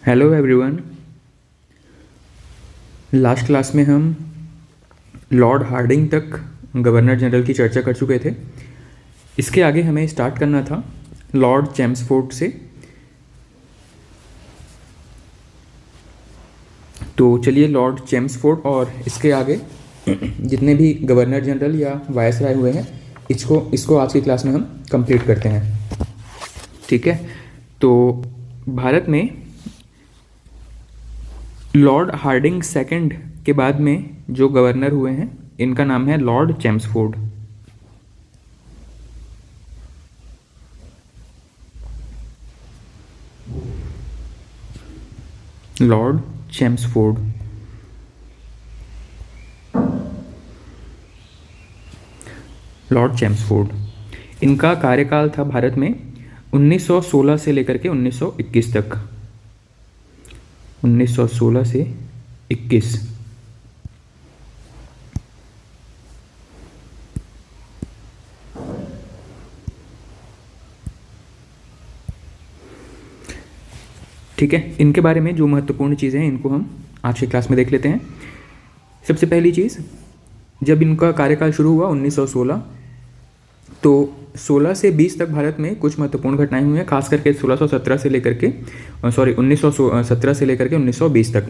Hello everyone. Last class में हम Lord Hardinge तक गवर्नर जनरल की चर्चा कर चुके थे। इसके आगे हमें स्टार्ट करना था लॉर्ड चैम्सफोर्ड से। तो चलिए लॉर्ड चैम्सफोर्ड और इसके आगे जितने भी गवर्नर जनरल या वायसराय हुए हैं इसको आज की क्लास में हम कंप्लीट करते हैं। ठीक है, तो भारत में लॉर्ड हार्डिंग सेकंड के बाद में जो गवर्नर हुए हैं इनका नाम है Lord Chelmsford. Lord Chelmsford Lord Chelmsford इनका कार्यकाल था भारत में 1916 से लेकर के 1921 तक। 1916 से 21। ठीक है, इनके बारे में जो महत्वपूर्ण चीज़ें हैं इनको हम आज की क्लास में देख लेते हैं। सबसे पहली चीज़, जब इनका कार्यकाल शुरू हुआ 1916, तो 16 से 20 तक भारत में कुछ महत्वपूर्ण घटनाएं हुई हैं, खास करके 1917 से लेकर के 1920 तक।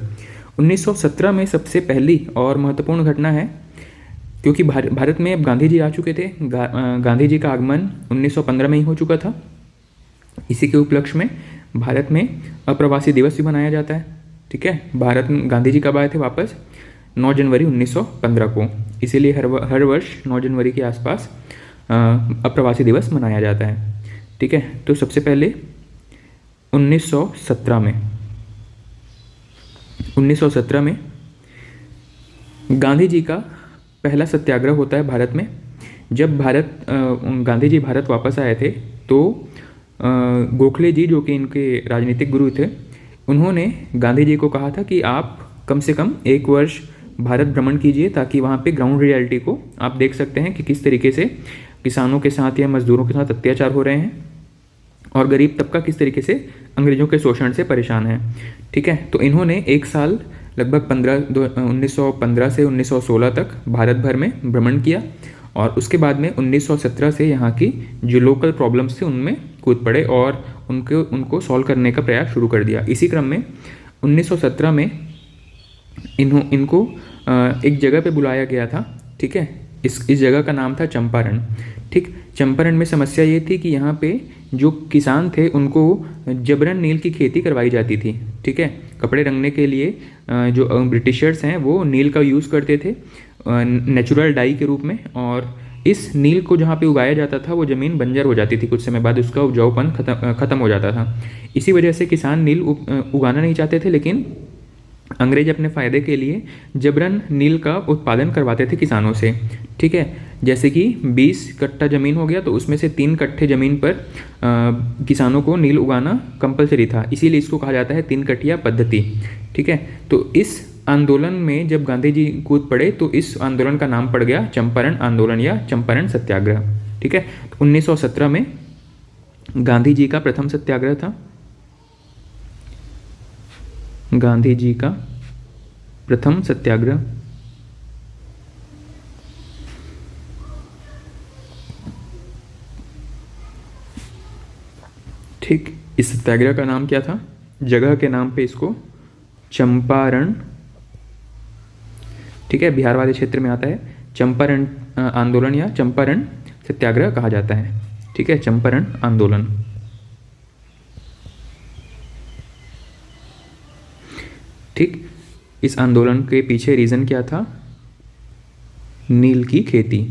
1917 में सबसे पहली और महत्वपूर्ण घटना है, क्योंकि भारत में अब गांधी जी आ चुके थे। गांधी जी का आगमन 1915 में ही हो चुका था। इसी के उपलक्ष्य में भारत में अप्रवासी दिवस भी मनाया जाता है। ठीक है, भारत में गांधी जी कब आए थे वापस? 9 जनवरी 1915 को। इसीलिए हर वर्ष 9 जनवरी के आसपास अप्रवासी दिवस मनाया जाता है। ठीक है, तो सबसे पहले 1917 में गांधी जी का पहला सत्याग्रह होता है भारत में। जब गांधी जी भारत वापस आए थे तो गोखले जी, जो कि इनके राजनीतिक गुरु थे, उन्होंने गांधी जी को कहा था कि आप कम से कम 1 वर्ष भारत भ्रमण कीजिए, ताकि वहाँ पे ग्राउंड रियलिटी को आप देख सकते हैं कि किस तरीके से किसानों के साथ या मजदूरों के साथ अत्याचार हो रहे हैं और गरीब तबका किस तरीके से अंग्रेजों के शोषण से परेशान है। ठीक है, तो इन्होंने 1 साल लगभग 1915 से 1916 तक भारत भर में भ्रमण किया और उसके बाद में 1917 से यहाँ की जो लोकल प्रॉब्लम्स थे उनमें कूद पड़े और उनको सॉल्व करने का प्रयास शुरू कर दिया। इसी क्रम में 1917 में इनको एक जगह पे बुलाया गया था। ठीक है, इस जगह का नाम था चंपारण। ठीक, चंपारण में समस्या ये थी कि यहाँ पे जो किसान थे उनको जबरन नील की खेती करवाई जाती थी। ठीक है, कपड़े रंगने के लिए जो ब्रिटिशर्स हैं वो नील का यूज़ करते थे नेचुरल डाई के रूप में, और इस नील को जहाँ पे उगाया जाता था वो ज़मीन बंजर हो जाती थी, कुछ समय बाद उसका उपजाऊपन खत्म हो जाता था। इसी वजह से किसान नील उगाना नहीं चाहते थे, लेकिन अंग्रेज अपने फ़ायदे के लिए जबरन नील का उत्पादन करवाते थे किसानों से। ठीक है, जैसे कि 20 कट्ठा ज़मीन हो गया तो उसमें से 3 कट्ठे ज़मीन पर किसानों को नील उगाना कंपलसरी था, इसीलिए इसको कहा जाता है 3 कट्ठिया पद्धति। ठीक है, तो इस आंदोलन में जब गांधी जी कूद पड़े तो इस आंदोलन का नाम पड़ गया चंपारण आंदोलन या चंपारण सत्याग्रह। ठीक है, तो 1917 में गांधी जी का प्रथम सत्याग्रह था। गांधी जी का प्रथम सत्याग्रह। ठीक, इस सत्याग्रह का नाम क्या था? जगह के नाम पे इसको चंपारण, ठीक है, बिहार वाले क्षेत्र में आता है, चंपारण आंदोलन या चंपारण सत्याग्रह कहा जाता है। ठीक है, चंपारण आंदोलन। ठीक, इस आंदोलन के पीछे रीज़न क्या था? नील की खेती।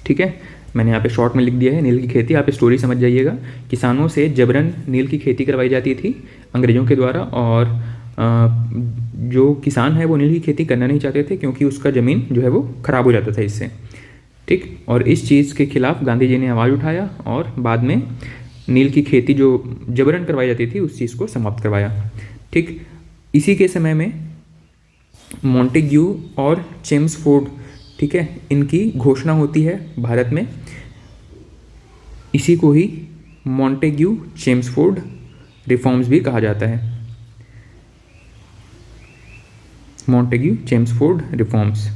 ठीक है, मैंने यहाँ पे शॉर्ट में लिख दिया है नील की खेती, आप स्टोरी समझ जाइएगा। किसानों से जबरन नील की खेती करवाई जाती थी अंग्रेज़ों के द्वारा, और जो किसान है वो नील की खेती करना नहीं चाहते थे क्योंकि उसका ज़मीन जो है वो ख़राब हो जाता था इससे। ठीक, और इस चीज़ के खिलाफ गांधी जी ने आवाज़ उठाया और बाद में नील की खेती जो जबरन करवाई जाती थी उस चीज़ को समाप्त करवाया। ठीक, इसी के समय में मॉन्टेग्यू और चेम्सफोर्ड, ठीक है, इनकी घोषणा होती है भारत में। इसी को ही मॉन्टेग्यू चेम्सफोर्ड रिफॉर्म्स भी कहा जाता है। Montagu Chelmsford reforms.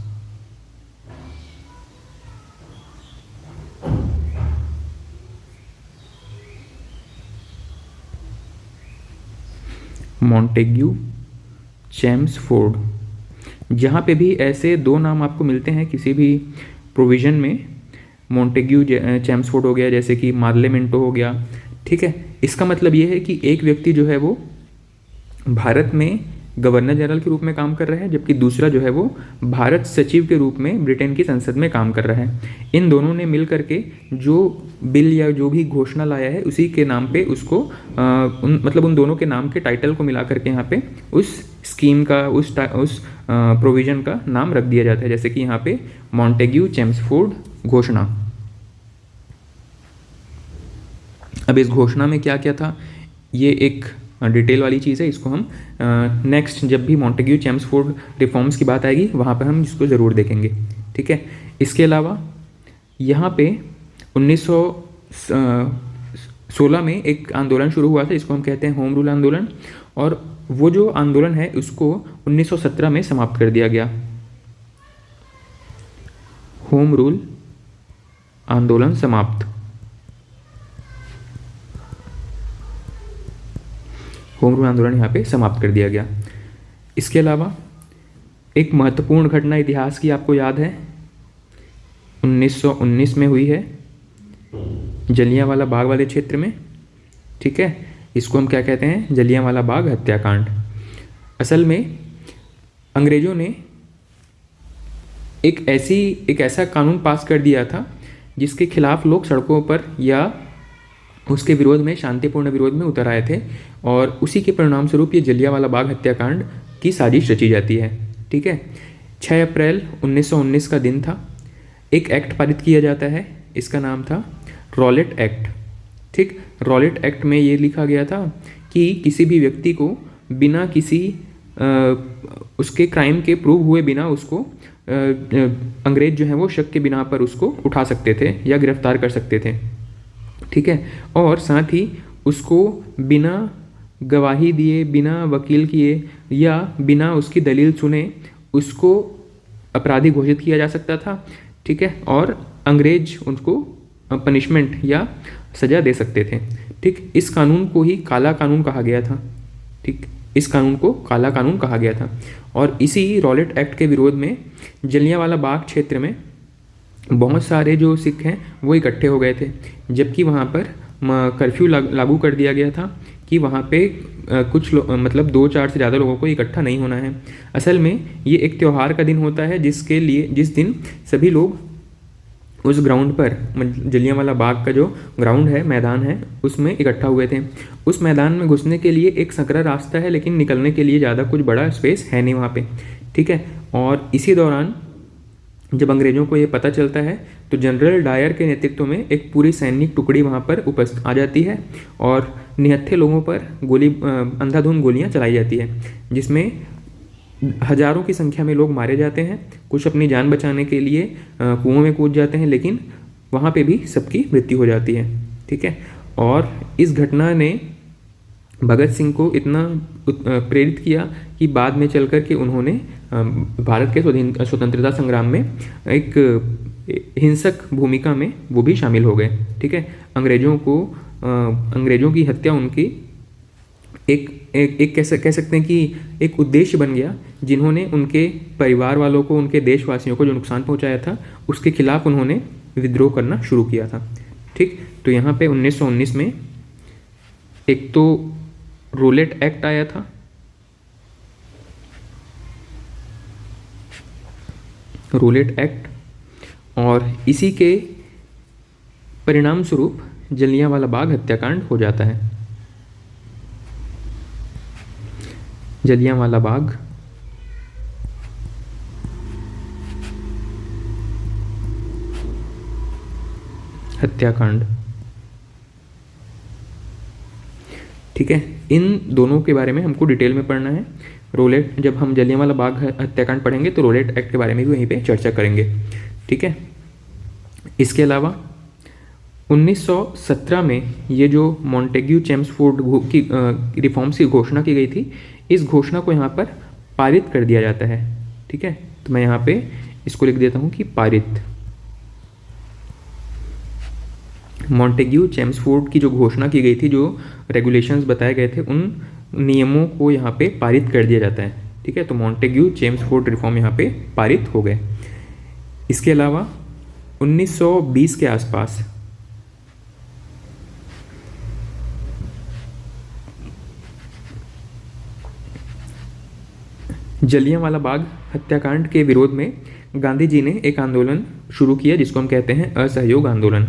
Montagu Chelmsford, जहाँ पे भी ऐसे दो नाम आपको मिलते हैं किसी भी प्रोविज़न में, मॉन्टेग्यू चेम्सफोर्ड हो गया, जैसे कि मार्ले मिंटो हो गया, ठीक है, इसका मतलब ये है कि एक व्यक्ति जो है वो भारत में गवर्नर जनरल के रूप में काम कर रहा है, जबकि दूसरा जो है वो भारत सचिव के रूप में ब्रिटेन की संसद में काम कर रहा है। इन दोनों ने मिल करके जो बिल या जो भी घोषणा लाया है उसी के नाम पे उसको उन दोनों के नाम के टाइटल को मिला करके यहाँ पे उस स्कीम का उस प्रोविज़न का नाम रख दिया जाता है, जैसे कि यहाँ पे मॉन्टेग्यू चेम्सफोर्ड घोषणा। अब इस घोषणा में क्या क्या था, ये एक डिटेल वाली चीज़ है, इसको हम नेक्स्ट जब भी मॉन्टेग्यू चेम्सफोर्ड रिफॉर्म्स की बात आएगी वहाँ पर हम इसको ज़रूर देखेंगे, ठीक है। इसके अलावा यहाँ पे 1916 में एक आंदोलन शुरू हुआ था, इसको हम कहते हैं होम रूल आंदोलन, और वो जो आंदोलन है उसको 1917 में समाप्त कर दिया गया। होम रूल आंदोलन समाप्त। होम रूल आंदोलन यहाँ पे समाप्त कर दिया गया। इसके अलावा एक महत्वपूर्ण घटना इतिहास की आपको याद है, 1919 में हुई है जलियांवाला बाग वाले क्षेत्र में, ठीक है, इसको हम क्या कहते हैं, जलियांवाला बाग हत्याकांड। असल में अंग्रेज़ों ने एक ऐसा कानून पास कर दिया था जिसके खिलाफ लोग सड़कों पर या उसके विरोध में, शांतिपूर्ण विरोध में उतर आए थे, और उसी के परिणाम स्वरूप ये जलियांवाला बाग हत्याकांड की साजिश रची जाती है, ठीक है। 6 अप्रैल 1919 का दिन था, एक एक्ट पारित किया जाता है, इसका नाम था रॉलेट एक्ट, ठीक। रॉलेट एक्ट में ये लिखा गया था कि किसी भी व्यक्ति को बिना किसी उसके क्राइम के प्रूव हुए बिना उसको अंग्रेज जो है वो शक के बिना पर उसको उठा सकते थे या गिरफ्तार कर सकते थे, ठीक है। और साथ ही उसको बिना गवाही दिए, बिना वकील किए या बिना उसकी दलील सुने उसको अपराधी घोषित किया जा सकता था, ठीक है, और अंग्रेज उनको पनिशमेंट या सज़ा दे सकते थे, ठीक। इस कानून को ही काला कानून कहा गया था, ठीक, इस कानून को काला कानून कहा गया था। और इसी रॉलेट एक्ट के विरोध में जलियांवाला बाग क्षेत्र में बहुत सारे जो सिख हैं वो इकट्ठे हो गए थे, जबकि वहाँ पर कर्फ्यू लागू कर दिया गया था कि वहाँ पे कुछ मतलब 2-4 से ज़्यादा लोगों को इकट्ठा नहीं होना है। असल में ये एक त्यौहार का दिन होता है जिस दिन सभी लोग उस ग्राउंड पर, जलियांवाला बाग का जो ग्राउंड है, मैदान है, उसमें इकट्ठा हुए थे। उस मैदान में घुसने के लिए एक संकरा रास्ता है, लेकिन निकलने के लिए ज़्यादा कुछ बड़ा स्पेस है नहीं वहाँ पे, ठीक है। और इसी दौरान जब अंग्रेज़ों को ये पता चलता है तो जनरल डायर के नेतृत्व में एक पूरी सैनिक टुकड़ी वहाँ पर उपस्थित आ जाती है और निहत्थे लोगों पर अंधाधुंध गोलियाँ चलाई जाती है, जिसमें हज़ारों की संख्या में लोग मारे जाते हैं। कुछ अपनी जान बचाने के लिए कुओं में कूद जाते हैं, लेकिन वहाँ पे भी सबकी मृत्यु हो जाती है, ठीक है। और इस घटना ने भगत सिंह को इतना प्रेरित किया कि बाद में चल कर के उन्होंने भारत के स्वतंत्रता संग्राम में एक हिंसक भूमिका में वो भी शामिल हो गए, ठीक है। अंग्रेज़ों की हत्या उनकी एक कह सकते हैं कि एक उद्देश्य बन गया, जिन्होंने उनके परिवार वालों को, उनके देशवासियों को जो नुकसान पहुंचाया था उसके खिलाफ उन्होंने विद्रोह करना शुरू किया था, ठीक। तो यहाँ पे 1919 में एक तो रॉलेट एक्ट आया था, रॉलेट एक्ट, और इसी के परिणाम स्वरूप जलियांवाला बाग हत्याकांड हो जाता है। जलियांवाला बाग हत्याकांड, ठीक है। इन दोनों के बारे में हमको डिटेल में पढ़ना है। रॉलेट, जब हम जलियांवाला बाग हत्याकांड पढ़ेंगे तो रॉलेट एक्ट के बारे में भी वहीं पे चर्चा करेंगे, ठीक है। इसके अलावा 1917 में ये जो मॉन्टेग्यू चेम्सफोर्ड की रिफॉर्म्स की घोषणा की गई थी, इस घोषणा को यहाँ पर पारित कर दिया जाता है। ठीक है, तो मैं यहाँ पे इसको लिख देता हूँ कि पारित। मॉन्टेग्यू चेम्सफोर्ड की जो घोषणा की गई थी, जो रेगुलेशंस बताए गए थे, उन नियमों को यहाँ पे पारित कर दिया जाता है। ठीक है, तो मॉन्टेग्यू चेम्सफोर्ड रिफॉर्म यहाँ पे पारित हो गए। इसके अलावा 1920 के आसपास जलियांवाला बाग हत्याकांड के विरोध में गांधी जी ने एक आंदोलन शुरू किया जिसको हम कहते हैं असहयोग आंदोलन।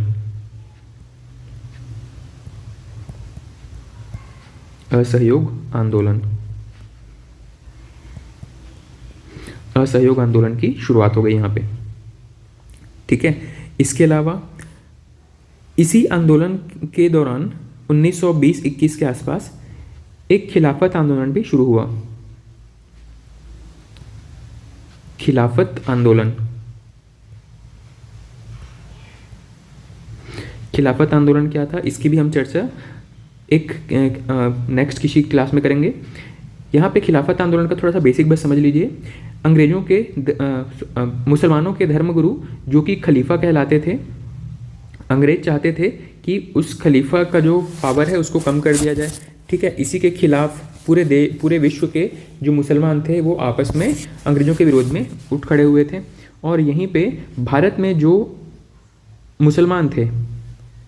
असहयोग आंदोलन। असहयोग आंदोलन की शुरुआत हो गई यहाँ पे। ठीक है, इसके अलावा इसी आंदोलन के दौरान 1920-21 के आसपास एक खिलाफत आंदोलन भी शुरू हुआ। खिलाफत आंदोलन। खिलाफत आंदोलन क्या था, इसकी भी हम चर्चा एक नेक्स्ट किसी क्लास में करेंगे। यहाँ पे खिलाफत आंदोलन का थोड़ा सा बेसिक बस समझ लीजिए। अंग्रेजों के मुसलमानों के धर्मगुरु जो कि खलीफा कहलाते थे, अंग्रेज चाहते थे कि उस खलीफा का जो पावर है उसको कम कर दिया जाए। ठीक है, इसी के खिलाफ पूरे विश्व के जो मुसलमान थे वो आपस में अंग्रेजों के विरोध में उठ खड़े हुए थे। और यहीं पे भारत में जो मुसलमान थे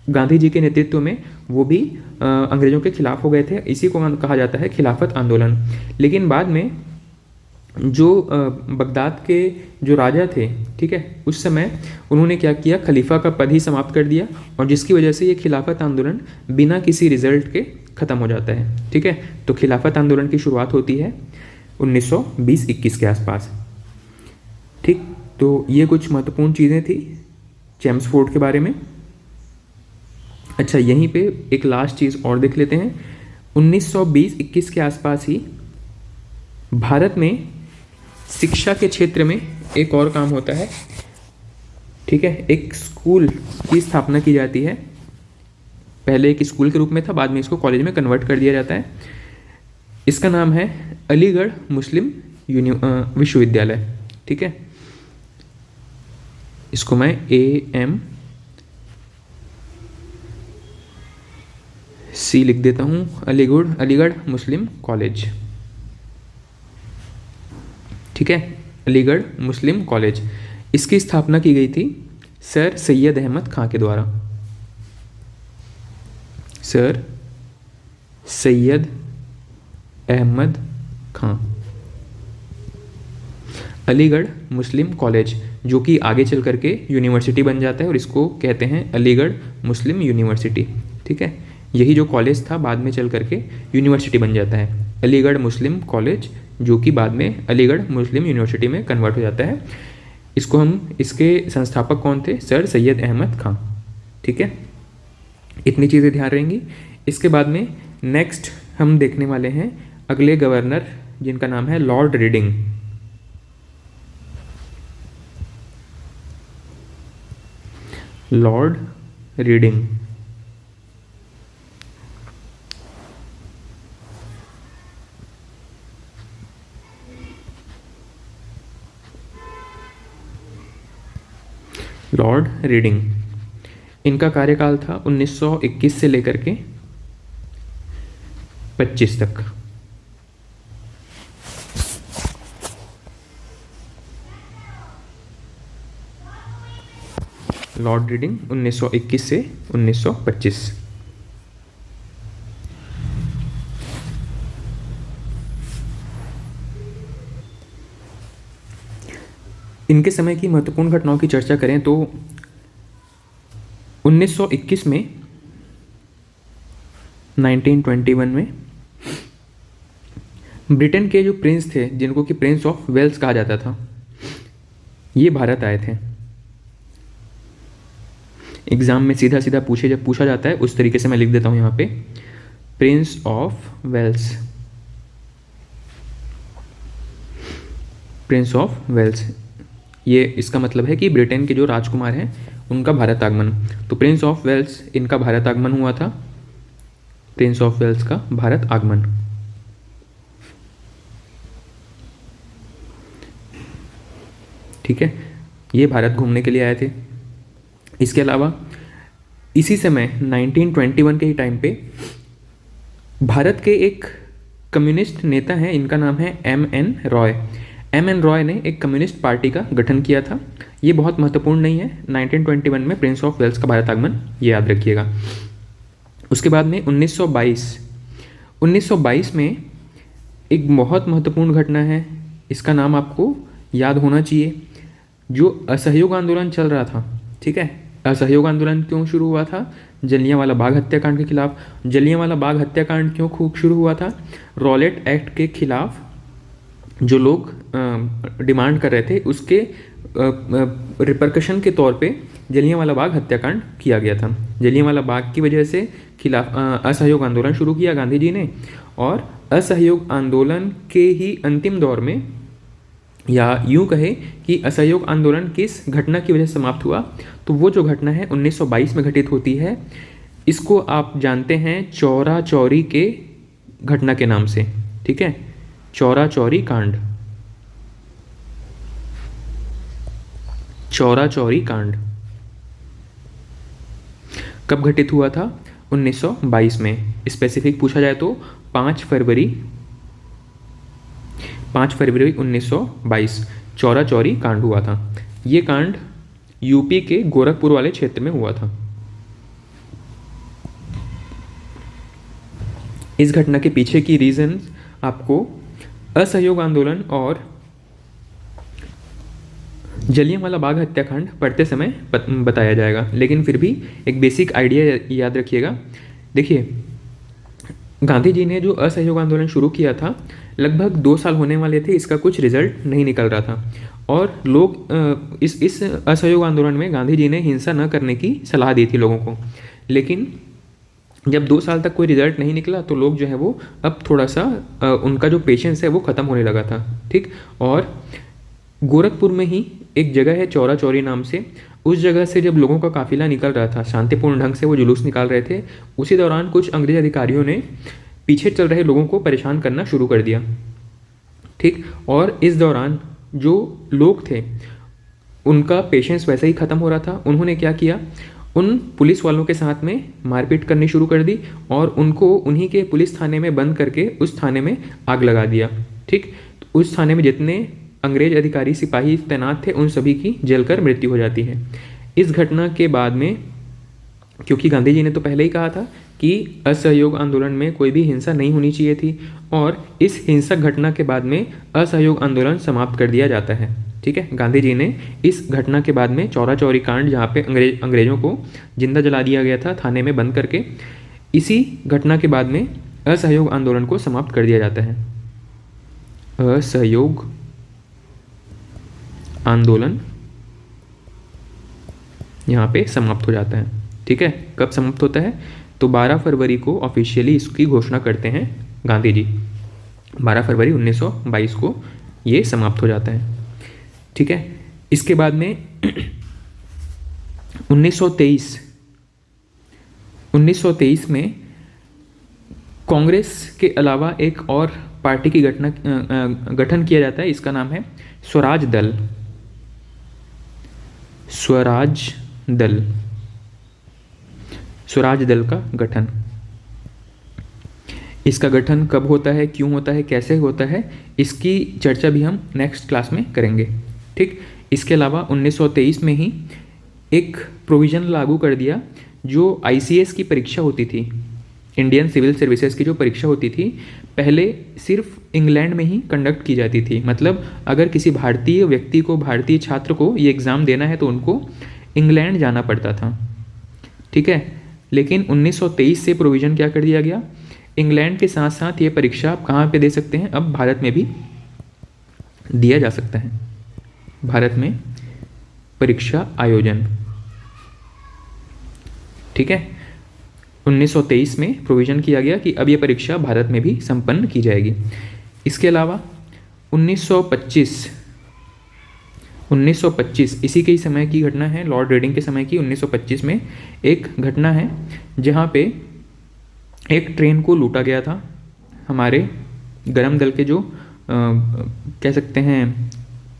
गांधी जी के नेतृत्व में, वो भी अंग्रेजों के खिलाफ हो गए थे। इसी को कहा जाता है खिलाफत आंदोलन। लेकिन बाद में जो बगदाद के जो राजा थे, ठीक है, उस समय उन्होंने क्या किया, खलीफा का पद ही समाप्त कर दिया, और जिसकी वजह से ये खिलाफत आंदोलन बिना किसी रिजल्ट के ख़त्म हो जाता है। ठीक है, तो खिलाफत आंदोलन की शुरुआत होती है 1920-21 के आसपास। ठीक, तो ये कुछ महत्वपूर्ण चीज़ें थी चेम्सफोर्ड के बारे में। अच्छा, यहीं पे एक लास्ट चीज़ और देख लेते हैं। 1920-21 के आसपास ही भारत में शिक्षा के क्षेत्र में एक और काम होता है। ठीक है, एक स्कूल की स्थापना की जाती है। पहले एक स्कूल के रूप में था, बाद में इसको कॉलेज में कन्वर्ट कर दिया जाता है। इसका नाम है अलीगढ़ मुस्लिम विश्वविद्यालय। ठीक है, इसको मैं AMC लिख देता हूँ, अलीगढ़ मुस्लिम कॉलेज। ठीक है, अलीगढ़ मुस्लिम कॉलेज। इसकी स्थापना की गई थी सर सैयद अहमद खां के द्वारा। सर सैयद अहमद खां। अलीगढ़ मुस्लिम कॉलेज, जो कि आगे चल करके यूनिवर्सिटी बन जाता है, और इसको कहते हैं अलीगढ़ मुस्लिम यूनिवर्सिटी। ठीक है, यही जो कॉलेज था बाद में चल करके यूनिवर्सिटी बन जाता है, अलीगढ़ मुस्लिम कॉलेज, जो कि बाद में अलीगढ़ मुस्लिम यूनिवर्सिटी में कन्वर्ट हो जाता है। इसके संस्थापक कौन थे, सर सैयद अहमद खां। ठीक है, इतनी चीज़ें ध्यान रहेंगी। इसके बाद में नेक्स्ट हम देखने वाले हैं अगले गवर्नर, जिनका नाम है Lord reading. Lord reading. Lord reading, इनका कार्यकाल था 1921 से लेकर के 25 तक। लॉर्ड रीडिंग 1921 से 1925। इनके समय की महत्वपूर्ण घटनाओं की चर्चा करें तो 1921 में 1921 में ब्रिटेन के जो प्रिंस थे, जिनको कि प्रिंस ऑफ वेल्स कहा जाता था, ये भारत आए थे। एग्जाम में सीधा सीधा जब पूछा जाता है उस तरीके से मैं लिख देता हूं यहाँ पे, Prince of Wales. Prince of Wales, ये इसका मतलब है कि ब्रिटेन के जो राजकुमार हैं उनका भारत आगमन। तो प्रिंस ऑफ वेल्स इनका भारत आगमन हुआ था, प्रिंस ऑफ वेल्स का भारत आगमन। ठीक है, ये भारत घूमने के लिए आए थे। इसके अलावा इसी समय 1921 के ही टाइम पे भारत के एक कम्युनिस्ट नेता हैं, इनका नाम है M.N. रॉय। M.N. रॉय ने एक कम्युनिस्ट पार्टी का गठन किया था। ये बहुत महत्वपूर्ण नहीं है। 1921 में प्रिंस ऑफ वेल्स का भारत आगमन, ये याद रखिएगा। उसके बाद में 1922 में एक बहुत महत्वपूर्ण घटना है, इसका नाम आपको याद होना चाहिए। जो असहयोग आंदोलन चल रहा था, ठीक है, असहयोग आंदोलन क्यों शुरू हुआ था? जलियांवाला बाग हत्याकांड के खिलाफ। जलियांवाला बाग हत्याकांड क्यों खूब शुरू हुआ था? रॉलेट एक्ट के खिलाफ जो लोग डिमांड कर रहे थे, उसके रिपरकशन के तौर पे जलियांवाला बाग हत्याकांड किया गया था। जलियांवाला बाग की वजह से खिलाफ असहयोग आंदोलन शुरू किया गांधी जी ने, और असहयोग आंदोलन के ही अंतिम दौर में, या यूँ कहे कि असहयोग आंदोलन किस घटना की वजह से समाप्त हुआ, तो वो जो घटना है 1922 में घटित होती है। इसको आप जानते हैं चौरा चौरी के घटना के नाम से, ठीक है, चौरा चौरी कांड। चौरा चौरी कांड कब घटित हुआ था? 1922 में। स्पेसिफिक पूछा जाए तो 5 फरवरी 1922 चौरा चौरी कांड हुआ था। ये कांड यूपी के गोरखपुर वाले क्षेत्र में हुआ था। इस घटना के पीछे की रीजन आपको असहयोग आंदोलन और जलियांवाला बाग हत्याकांड पढ़ते समय बताया जाएगा, लेकिन फिर भी एक बेसिक आइडिया याद रखिएगा। देखिए, गांधी जी ने जो असहयोग आंदोलन शुरू किया था, लगभग 2 साल होने वाले थे, इसका कुछ रिजल्ट नहीं निकल रहा था, और लोग इस असहयोग आंदोलन में गांधी जी ने हिंसा न करने की सलाह दी थी लोगों को। लेकिन जब 2 साल तक कोई रिजल्ट नहीं निकला, तो लोग जो है वो अब थोड़ा सा उनका जो पेशेंस है वो ख़त्म होने लगा था, ठीक। और गोरखपुर में ही एक जगह है चौरा चौरी नाम से, उस जगह से जब लोगों का काफिला निकल रहा था, शांतिपूर्ण ढंग से वो जुलूस निकाल रहे थे, उसी दौरान कुछ अंग्रेज अधिकारियों ने पीछे चल रहे लोगों को परेशान करना शुरू कर दिया, ठीक। और इस दौरान जो लोग थे उनका पेशेंस वैसे ही ख़त्म हो रहा था। उन्होंने क्या किया, उन पुलिस वालों के साथ में मारपीट करनी शुरू कर दी और उनको उन्हीं के पुलिस थाने में बंद करके उस थाने में आग लगा दिया, ठीक। तो उस थाने में जितने अंग्रेज अधिकारी सिपाही तैनात थे उन सभी की जलकर मृत्यु हो जाती है। इस घटना के बाद में, क्योंकि गांधी जी ने तो पहले ही कहा था कि असहयोग आंदोलन में कोई भी हिंसा नहीं होनी चाहिए थी, और इस हिंसक घटना के बाद में असहयोग आंदोलन समाप्त कर दिया जाता है, ठीक है। गांधी जी ने इस घटना के बाद में चौरा चौरी कांड, जहाँ पे अंग्रेजों को जिंदा जला दिया गया था थाने में बंद करके, इसी घटना के बाद में असहयोग आंदोलन को समाप्त कर दिया जाता है। असहयोग आंदोलन यहाँ पे समाप्त हो जाता है, ठीक है। कब समाप्त होता है? तो 12 फरवरी को ऑफिशियली इसकी घोषणा करते हैं गांधी जी। 12 फरवरी 1922 को ये समाप्त हो जाता है, ठीक है। इसके बाद में 1923 में कांग्रेस के अलावा एक और पार्टी की गठन किया जाता है। इसका नाम है स्वराज दल। स्वराज दल का गठन। इसका गठन कब होता है, क्यों होता है, कैसे होता है, इसकी चर्चा भी हम नेक्स्ट क्लास में करेंगे, ठीक। इसके अलावा 1923 में ही एक प्रोविज़न लागू कर दिया। जो ICS की परीक्षा होती थी, इंडियन सिविल सर्विसेज की जो परीक्षा होती थी, पहले सिर्फ इंग्लैंड में ही कंडक्ट की जाती थी। मतलब अगर किसी भारतीय व्यक्ति को, भारतीय छात्र को ये एग्ज़ाम देना है तो उनको इंग्लैंड जाना पड़ता था, ठीक है। लेकिन 1923 से प्रोविज़न क्या कर दिया गया, इंग्लैंड के साथ साथ ये परीक्षा आप कहाँ पे दे सकते हैं, अब भारत में भी दिया जा सकता है। भारत में परीक्षा आयोजन, ठीक है। 1923 में प्रोविज़न किया गया कि अब ये परीक्षा भारत में भी संपन्न की जाएगी। इसके अलावा 1925 1925 इसी के ही समय की घटना है, लॉर्ड रेडिंग के समय की। 1925 में एक घटना है जहाँ पे एक ट्रेन को लूटा गया था। हमारे गरम दल के जो कह सकते हैं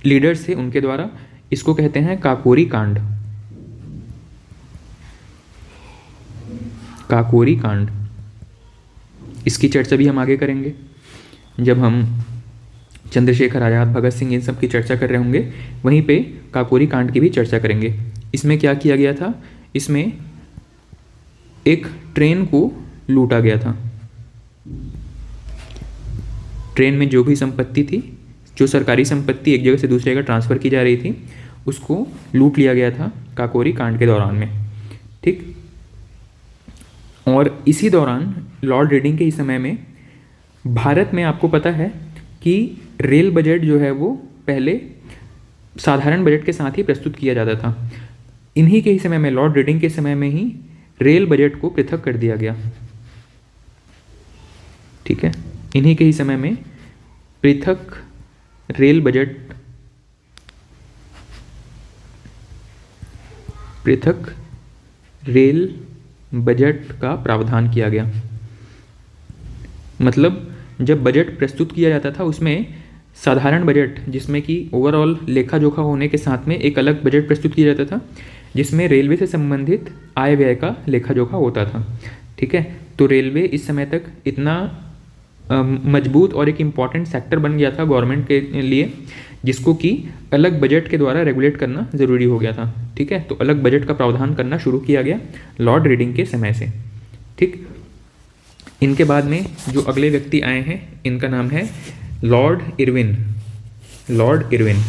लीडर्स थे उनके द्वारा। इसको कहते हैं काकोरी कांड। काकोरी कांड, इसकी चर्चा भी हम आगे करेंगे जब हम चंद्रशेखर आज़ाद, भगत सिंह, इन सब की चर्चा कर रहे होंगे। वहीं पे काकोरी कांड की भी चर्चा करेंगे। इसमें क्या किया गया था? इसमें एक ट्रेन को लूटा गया था। ट्रेन में जो भी संपत्ति थी, जो सरकारी संपत्ति एक जगह से दूसरी जगह ट्रांसफ़र की जा रही थी, उसको लूट लिया गया था काकोरी कांड के दौरान में। ठीक। और इसी दौरान लॉर्ड रेडिंग के ही समय में भारत में आपको पता है कि रेल बजट जो है वो पहले साधारण बजट के साथ ही प्रस्तुत किया जाता था। इन्हीं के ही समय में, लॉर्ड रेडिंग के समय में ही रेल बजट को पृथक कर दिया गया। ठीक है, इन्हीं के ही समय में पृथक रेल बजट, पृथक रेल बजट का प्रावधान किया गया। मतलब जब बजट प्रस्तुत किया जाता था उसमें साधारण बजट, जिसमें कि ओवरऑल लेखा जोखा होने के साथ में एक अलग बजट प्रस्तुत किया जाता था जिसमें रेलवे से संबंधित आय व्यय का लेखा जोखा होता था। ठीक है, तो रेलवे इस समय तक इतना मजबूत और एक इम्पॉर्टेंट सेक्टर बन गया था गवर्नमेंट के लिए, जिसको कि अलग बजट के द्वारा रेगुलेट करना ज़रूरी हो गया था। ठीक है, तो अलग बजट का प्रावधान करना शुरू किया गया लॉर्ड रेडिंग के समय से। ठीक, इनके बाद में जो अगले व्यक्ति आए हैं, इनका नाम है Lord Irwin. Lord Irwin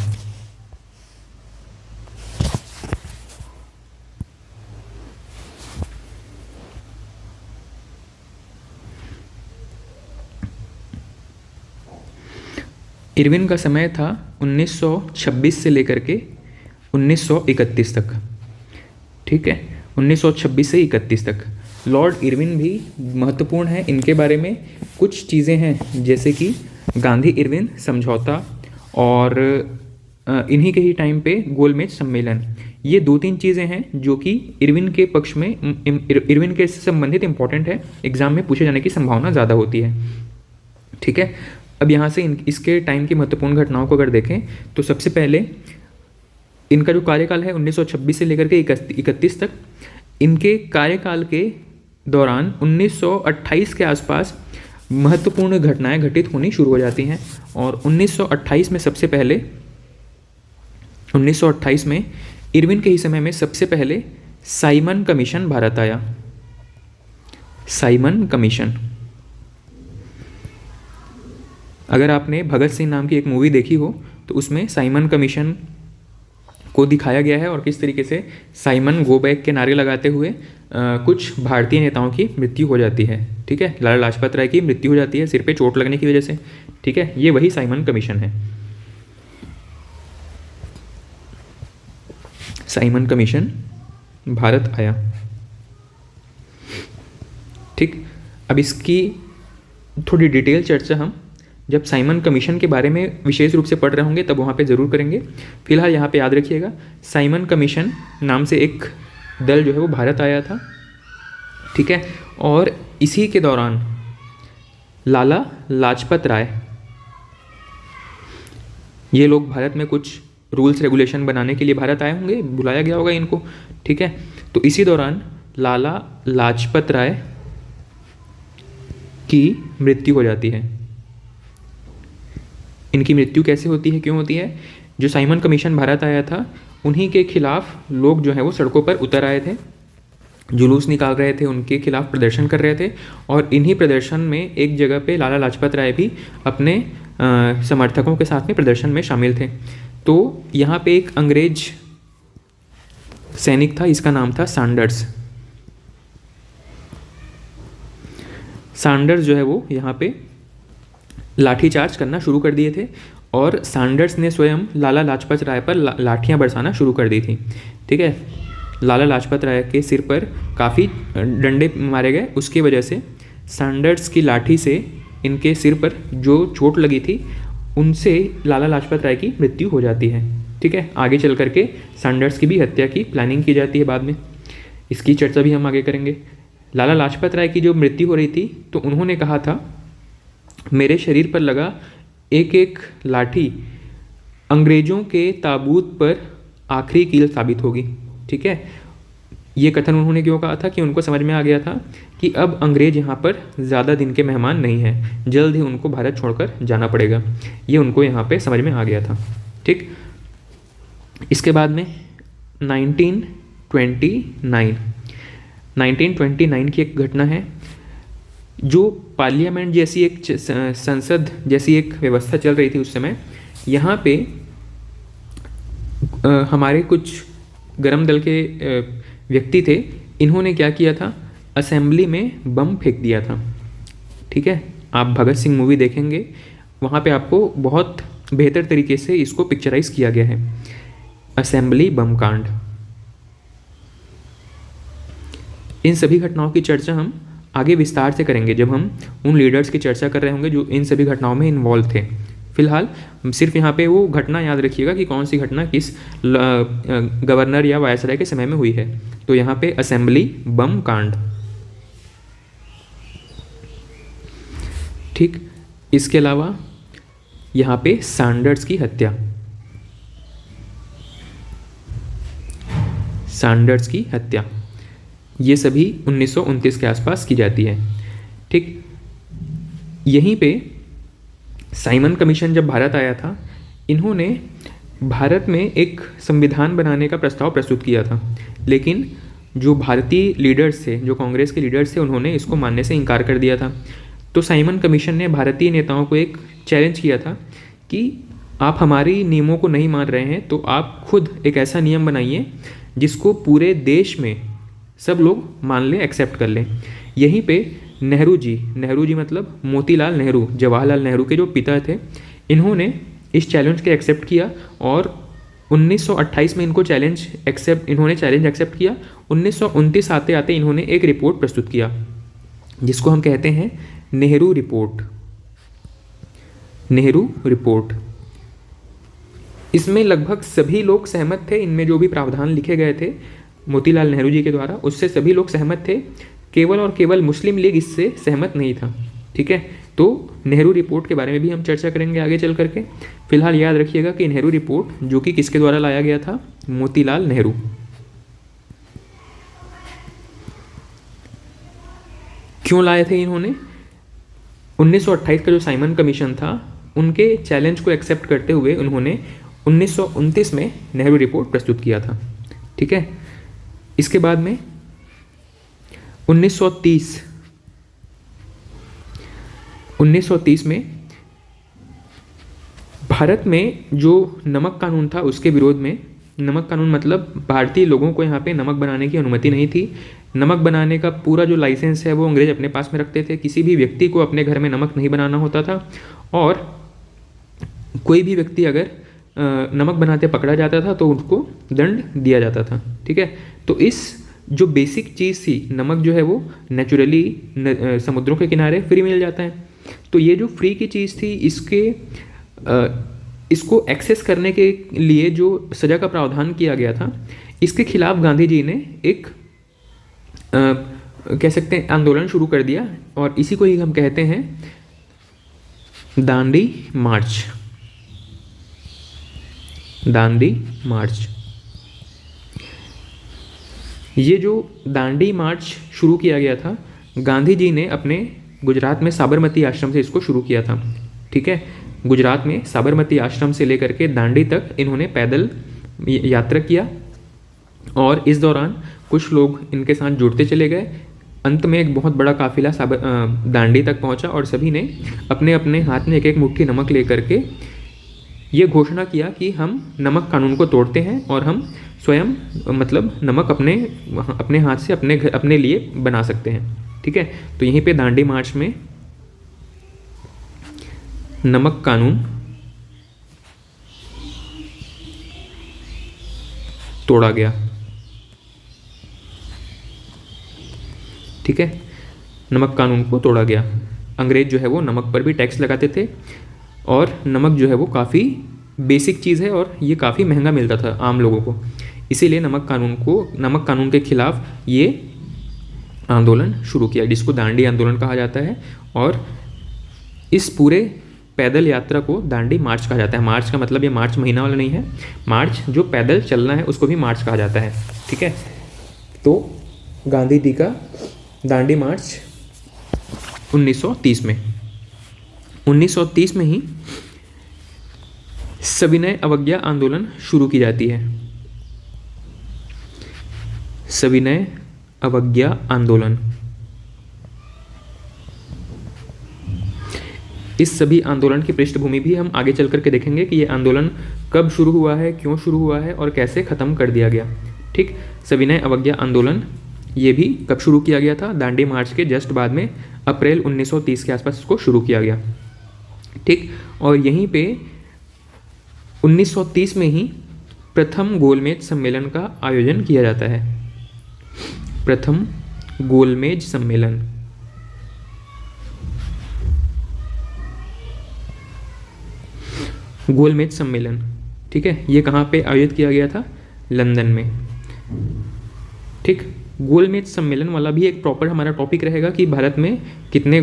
Irwin का समय था 1926 से लेकर के 1931 तक। ठीक है, 1926 से 31 तक लॉर्ड इरविन भी महत्वपूर्ण है। इनके बारे में कुछ चीज़ें हैं जैसे कि गांधी इरविन समझौता और इन्हीं के ही टाइम पे गोलमेज सम्मेलन। ये 2-3 चीज़ें हैं जो कि इरविन के पक्ष में, इरविन के से संबंधित इंपॉर्टेंट है, एग्जाम में पूछे जाने की संभावना ज़्यादा होती है। ठीक है, अब यहाँ से इसके टाइम की महत्वपूर्ण घटनाओं को अगर देखें तो सबसे पहले इनका जो कार्यकाल है 1926 से लेकर के 31 तक, इनके कार्यकाल के दौरान 1928 के आसपास महत्वपूर्ण घटनाएं घटित होनी शुरू हो जाती हैं। और 1928 में सबसे पहले, 1928 में इरविन के ही समय में सबसे पहले साइमन कमीशन भारत आया। साइमन कमीशन, अगर आपने भगत सिंह नाम की एक मूवी देखी हो तो उसमें साइमन कमीशन को दिखाया गया है और किस तरीके से साइमन गो बैक के नारे लगाते हुए कुछ भारतीय नेताओं की मृत्यु हो जाती है। ठीक है, लाला लाजपत राय की मृत्यु हो जाती है सिर पे चोट लगने की वजह से। ठीक है, ये वही साइमन कमीशन है। साइमन कमीशन भारत आया। ठीक, अब इसकी थोड़ी डिटेल चर्चा हम जब साइमन कमीशन के बारे में विशेष रूप से पढ़ रहे होंगे तब वहाँ पे ज़रूर करेंगे। फिलहाल यहाँ पे याद रखिएगा, साइमन कमीशन नाम से एक दल जो है वो भारत आया था। ठीक है, और इसी के दौरान लाला लाजपत राय, ये लोग भारत में कुछ रूल्स रेगुलेशन बनाने के लिए भारत आए होंगे, बुलाया गया होगा इनको। ठीक है, तो इसी दौरान लाला लाजपत राय की मृत्यु हो जाती है। इनकी मृत्यु कैसे होती है, क्यों होती है? जो साइमन कमीशन भारत आया था उन्हीं के खिलाफ लोग जो हैं वो सड़कों पर उतर आए थे, जुलूस निकाल रहे थे, उनके खिलाफ प्रदर्शन कर रहे थे। और इन्हीं प्रदर्शन में एक जगह पे लाला लाजपत राय भी अपने समर्थकों के साथ में प्रदर्शन में शामिल थे। तो यहाँ पे एक अंग्रेज सैनिक था, इसका नाम था सैंडर्स। सैंडर्स जो है वो यहाँ पे लाठीचार्ज करना शुरू कर दिए थे और सैंडर्स ने स्वयं लाला लाजपत राय पर लाठियाँ बरसाना शुरू कर दी थी। ठीक है, लाला लाजपत राय के सिर पर काफ़ी डंडे मारे गए, उसकी वजह से सैंडर्स की लाठी से इनके सिर पर जो चोट लगी थी उनसे लाला लाजपत राय की मृत्यु हो जाती है। ठीक है। आगे चल करके सैंडर्स की भी हत्या की प्लानिंग की जाती है बाद में, इसकी चर्चा भी हम आगे करेंगे। लाला लाजपत राय की जो मृत्यु हो रही थी तो उन्होंने कहा था, मेरे शरीर पर लगा एक एक लाठी अंग्रेजों के ताबूत पर आखिरी कील साबित होगी, ठीक है। ये कथन उन्होंने क्यों कहा था कि उनको समझ में आ गया था कि अब अंग्रेज यहाँ पर ज़्यादा दिन के मेहमान नहीं हैं, जल्द ही उनको भारत छोड़कर जाना पड़ेगा, ये उनको यहाँ पे समझ में आ गया था, ठीक। इसके बाद में 1929 की एक घटना है, जो पार्लियामेंट जैसी एक संसद जैसी एक व्यवस्था चल रही थी उस समय, यहाँ पे हमारे कुछ गरम दल के व्यक्ति थे, इन्होंने क्या किया था, असेंबली में बम फेंक दिया था, ठीक है। आप भगत सिंह मूवी देखेंगे, वहाँ पे आपको बहुत बेहतर तरीके से इसको पिक्चराइज किया गया है, असेंबली बम कांड। इन सभी घटनाओं की चर्चा हम आगे विस्तार से करेंगे जब हम उन लीडर्स की चर्चा कर रहे होंगे जो इन सभी घटनाओं में इन्वॉल्व थे। फिलहाल सिर्फ यहाँ पे वो घटना याद रखिएगा कि कौन सी घटना किस गवर्नर या वायसराय के समय में हुई है। तो यहाँ पे असेंबली बम कांड, ठीक। इसके अलावा यहाँ पे सैंडर्स की हत्या, सैंडर्स की हत्या, ये सभी 1929 के आसपास की जाती है, ठीक। यहीं पे साइमन कमीशन जब भारत आया था, इन्होंने भारत में एक संविधान बनाने का प्रस्ताव प्रस्तुत किया था, लेकिन जो भारतीय लीडर्स थे, जो कांग्रेस के लीडर्स थे, उन्होंने इसको मानने से इनकार कर दिया था। तो साइमन कमीशन ने भारतीय नेताओं को एक चैलेंज किया था कि आप हमारी नियमों को नहीं मान रहे हैं, तो आप खुद एक ऐसा नियम बनाइए जिसको पूरे देश में सब लोग मान लें, एक्सेप्ट कर लें। यहीं पे नेहरू जी मतलब मोतीलाल नेहरू, जवाहरलाल नेहरू के जो पिता थे, इन्होंने इस चैलेंज के एक्सेप्ट किया और 1928 में इन्होंने चैलेंज एक्सेप्ट किया। 1929 आते आते इन्होंने एक रिपोर्ट प्रस्तुत किया जिसको हम कहते हैं नेहरू रिपोर्ट। इसमें लगभग सभी लोग सहमत थे, इनमें जो भी प्रावधान लिखे गए थे मोतीलाल नेहरू जी के द्वारा, उससे सभी लोग सहमत थे, केवल और केवल मुस्लिम लीग इससे सहमत नहीं था, ठीक है। तो नेहरू रिपोर्ट के बारे में भी हम चर्चा करेंगे आगे चल करके। फिलहाल याद रखिएगा कि नेहरू रिपोर्ट जो कि किसके द्वारा लाया गया था, मोतीलाल नेहरू। क्यों लाए थे इन्होंने? 1928 का जो साइमन कमीशन था, उनके चैलेंज को एक्सेप्ट करते हुए उन्होंने 1929 में नेहरू रिपोर्ट प्रस्तुत किया था, ठीक है। इसके बाद में 1930 में भारत में जो नमक कानून था उसके विरोध में, नमक कानून मतलब भारतीय लोगों को यहाँ पे नमक बनाने की अनुमति नहीं थी। नमक बनाने का पूरा जो लाइसेंस है वो अंग्रेज अपने पास में रखते थे, किसी भी व्यक्ति को अपने घर में नमक नहीं बनाना होता था, और कोई भी व्यक्ति अगर नमक बनाते पकड़ा जाता था तो उसको दंड दिया जाता था, ठीक है। तो इस जो बेसिक चीज़ थी, नमक जो है वो नेचुरली समुद्रों के किनारे फ्री मिल जाता है, तो ये जो फ्री की चीज़ थी, इसको एक्सेस करने के लिए जो सज़ा का प्रावधान किया गया था, इसके खिलाफ गांधी जी ने एक कह सकते हैं आंदोलन शुरू कर दिया, और इसी को ही हम कहते हैं दांडी मार्च। ये जो दांडी मार्च शुरू किया गया था, गांधी जी ने अपने गुजरात में साबरमती आश्रम से इसको शुरू किया था, ठीक है। गुजरात में साबरमती आश्रम से लेकर के दांडी तक इन्होंने पैदल यात्रा किया, और इस दौरान कुछ लोग इनके साथ जुड़ते चले गए। अंत में एक बहुत बड़ा काफिला दांडी तक पहुंचा, और सभी ने अपने अपने हाथ में एक एक मुट्ठी नमक लेकर के ये घोषणा किया कि हम नमक कानून को तोड़ते हैं और हम स्वयं मतलब नमक अपने हाथ से अपने लिए बना सकते हैं, ठीक है। तो यहीं पे दांडी मार्च में नमक कानून तोड़ा गया, ठीक है। नमक कानून को तोड़ा गया। अंग्रेज जो है वो नमक पर भी टैक्स लगाते थे, और नमक जो है वो काफ़ी बेसिक चीज़ है और ये काफ़ी महंगा मिलता था आम लोगों को, इसीलिए नमक कानून के खिलाफ ये आंदोलन शुरू किया, जिसको दांडी आंदोलन कहा जाता है। और इस पूरे पैदल यात्रा को दांडी मार्च कहा जाता है। मार्च का मतलब ये मार्च महीना वाला नहीं है, मार्च जो पैदल चलना है उसको भी मार्च कहा जाता है, ठीक है। तो गांधी जी का दांडी मार्च 1930 में 1930 में ही सविनय अवज्ञा आंदोलन शुरू की जाती है। सविनय अवज्ञा आंदोलन, इस सभी आंदोलन की पृष्ठभूमि भी हम आगे चल करके देखेंगे कि ये आंदोलन कब शुरू हुआ है, क्यों शुरू हुआ है और कैसे ख़त्म कर दिया गया। ठीक, सविनय अवज्ञा आंदोलन ये भी कब शुरू किया गया था? दांडी मार्च के जस्ट बाद में अप्रैल 1930 के आसपास इसको शुरू किया गया। ठीक, और यहीं पे 1930 में ही प्रथम गोलमेज सम्मेलन का आयोजन किया जाता है। प्रथम गोलमेज सम्मेलन, गोलमेज सम्मेलन, ठीक है, ये कहाँ पे आयोजित किया गया था? लंदन में। ठीक, गोलमेज सम्मेलन वाला भी एक प्रॉपर हमारा टॉपिक रहेगा कि भारत में कितने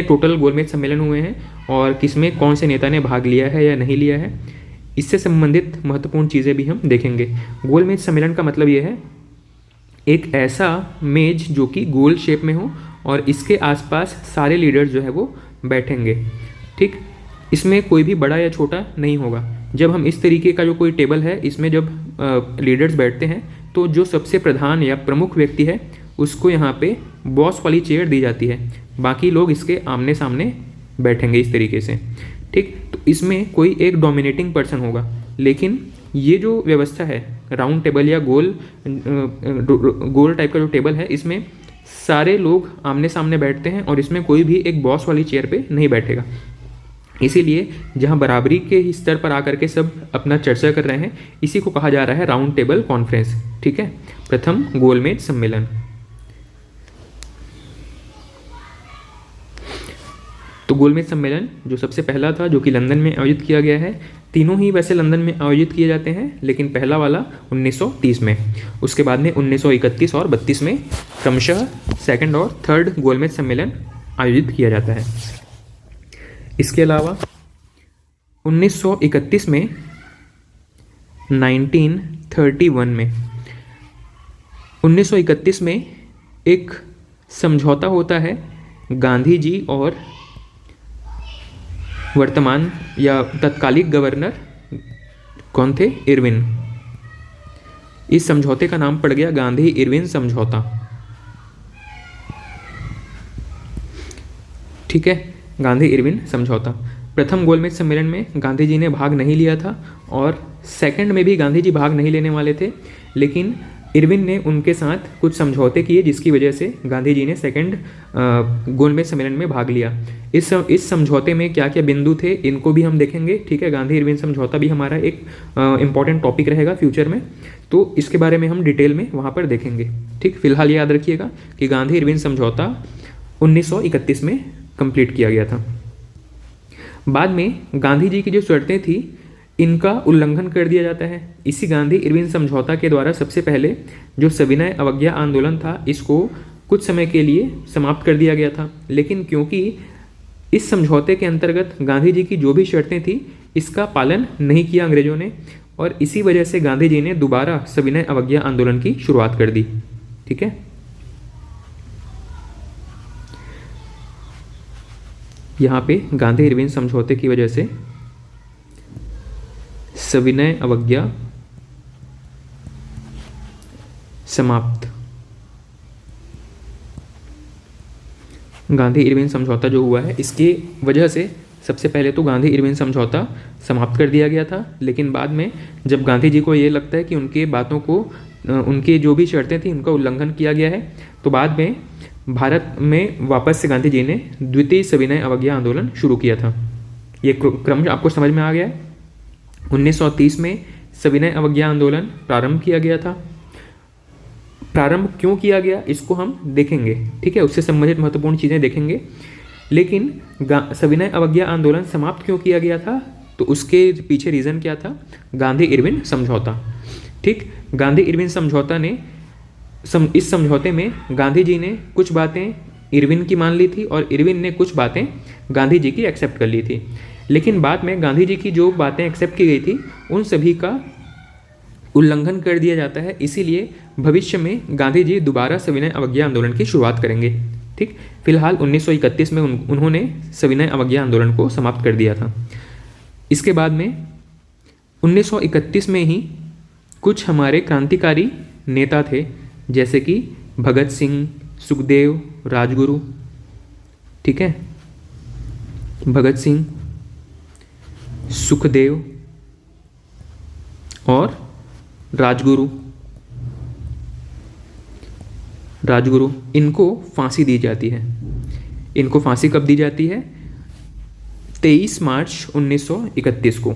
टोटल गोलमेज सम्मेलन हुए हैं और किसमें कौन से नेता ने भाग लिया है या नहीं लिया है। इससे संबंधित महत्वपूर्ण चीज़ें भी हम देखेंगे। गोलमेज सम्मेलन का मतलब ये है एक ऐसा मेज जो कि गोल शेप में हो और इसके आसपास सारे लीडर्स जो है वो बैठेंगे। ठीक, इसमें कोई भी बड़ा या छोटा नहीं होगा। जब हम इस तरीके का जो कोई टेबल है इसमें जब लीडर्स बैठते हैं तो जो सबसे प्रधान या प्रमुख व्यक्ति है उसको यहाँ पे बॉस वाली चेयर दी जाती है, बाकी लोग इसके आमने सामने बैठेंगे इस तरीके से। ठीक, तो इसमें कोई एक डोमिनेटिंग पर्सन होगा, लेकिन ये जो व्यवस्था है राउंड टेबल या गोल टाइप का जो टेबल है इसमें सारे लोग आमने सामने बैठते हैं और इसमें कोई भी एक बॉस वाली चेयर पे नहीं बैठेगा। इसीलिए जहाँ बराबरी के स्तर पर आकर के सब अपना चर्चा कर रहे हैं इसी को कहा जा रहा है राउंड टेबल कॉन्फ्रेंस। ठीक है, प्रथम गोलमेज सम्मेलन। तो गोलमेज सम्मेलन जो सबसे पहला था जो कि लंदन में आयोजित किया गया है, तीनों ही वैसे लंदन में आयोजित किए जाते हैं, लेकिन पहला वाला 1930 में, उसके बाद में 1931 और 32 में क्रमशः सेकंड और थर्ड गोलमेज सम्मेलन आयोजित किया जाता है। इसके अलावा 1931 में 1931 में एक समझौता होता है गांधी जी और वर्तमान या तत्कालिक गवर्नर कौन थे? इरविन। इस समझौते का नाम पड़ गया गांधी इरविन समझौता। ठीक है, गांधी इरविन समझौता। प्रथम गोलमेज सम्मेलन में गांधी जी ने भाग नहीं लिया था और सेकंड में भी गांधी जी भाग नहीं लेने वाले थे, लेकिन इरविन ने उनके साथ कुछ समझौते किए जिसकी वजह से गांधी जी ने सेकंड गोलमेज सम्मेलन में भाग लिया। इस समझौते में क्या क्या बिंदु थे इनको भी हम देखेंगे। ठीक है, गांधी इरविन समझौता भी हमारा एक इम्पॉर्टेंट टॉपिक रहेगा फ्यूचर में, तो इसके बारे में हम डिटेल में वहाँ पर देखेंगे। ठीक, फिलहाल याद रखिएगा कि गांधी इरविन समझौता 1931 में कंप्लीट किया गया था। बाद में गांधी जी की जो शर्तें थी इनका उल्लंघन कर दिया जाता है। इसी गांधी इरविन समझौता के द्वारा सबसे पहले जो सविनय अवज्ञा आंदोलन था इसको कुछ समय के लिए समाप्त कर दिया गया था, लेकिन क्योंकि इस समझौते के अंतर्गत गांधी जी की जो भी शर्तें थी इसका पालन नहीं किया अंग्रेजों ने, और इसी वजह से गांधी जी ने दोबारा सविनय अवज्ञा आंदोलन की शुरुआत कर दी। ठीक है, यहाँ पे गांधी इरविन समझौते की वजह से सविनय अवज्ञा समाप्त। गांधी इरविन समझौता जो हुआ है इसकी वजह से सबसे पहले तो गांधी इरविन समझौता समाप्त कर दिया गया था, लेकिन बाद में जब गांधी जी को ये लगता है कि उनके बातों को उनके जो भी शर्तें थी उनका उल्लंघन किया गया है, तो बाद में भारत में वापस से गांधी जी ने द्वितीय सविनय अवज्ञा आंदोलन शुरू किया था। ये क्रम आपको समझ में आ गया है। 1930 में सविनय अवज्ञा आंदोलन प्रारंभ किया गया था। प्रारंभ क्यों किया गया इसको हम देखेंगे। ठीक है, उससे संबंधित महत्वपूर्ण चीज़ें देखेंगे, लेकिन सविनय अवज्ञा आंदोलन समाप्त क्यों किया गया था तो उसके पीछे रीज़न क्या था? गांधी इरविन समझौता। ठीक, गांधी इरविन समझौता ने इस समझौते में गांधी जी ने कुछ बातें इरविन की मान ली थी और इरविन ने कुछ बातें गांधी जी की एक्सेप्ट कर ली थी। लेकिन बाद में गांधी जी की जो बातें एक्सेप्ट की गई थी उन सभी का उल्लंघन कर दिया जाता है। इसीलिए भविष्य में गांधी जी दोबारा सविनय अवज्ञा आंदोलन की शुरुआत करेंगे। ठीक, फिलहाल 1931 में उन्होंने सविनय अवज्ञा आंदोलन को समाप्त कर दिया था। इसके बाद में 1931 में ही कुछ हमारे क्रांतिकारी नेता थे, जैसे कि भगत सिंह, सुखदेव, राजगुरु। ठीक है, भगत सिंह, सुखदेव और राजगुरु, इनको फांसी दी जाती है। इनको फांसी कब दी जाती है? 23 मार्च 1931 को।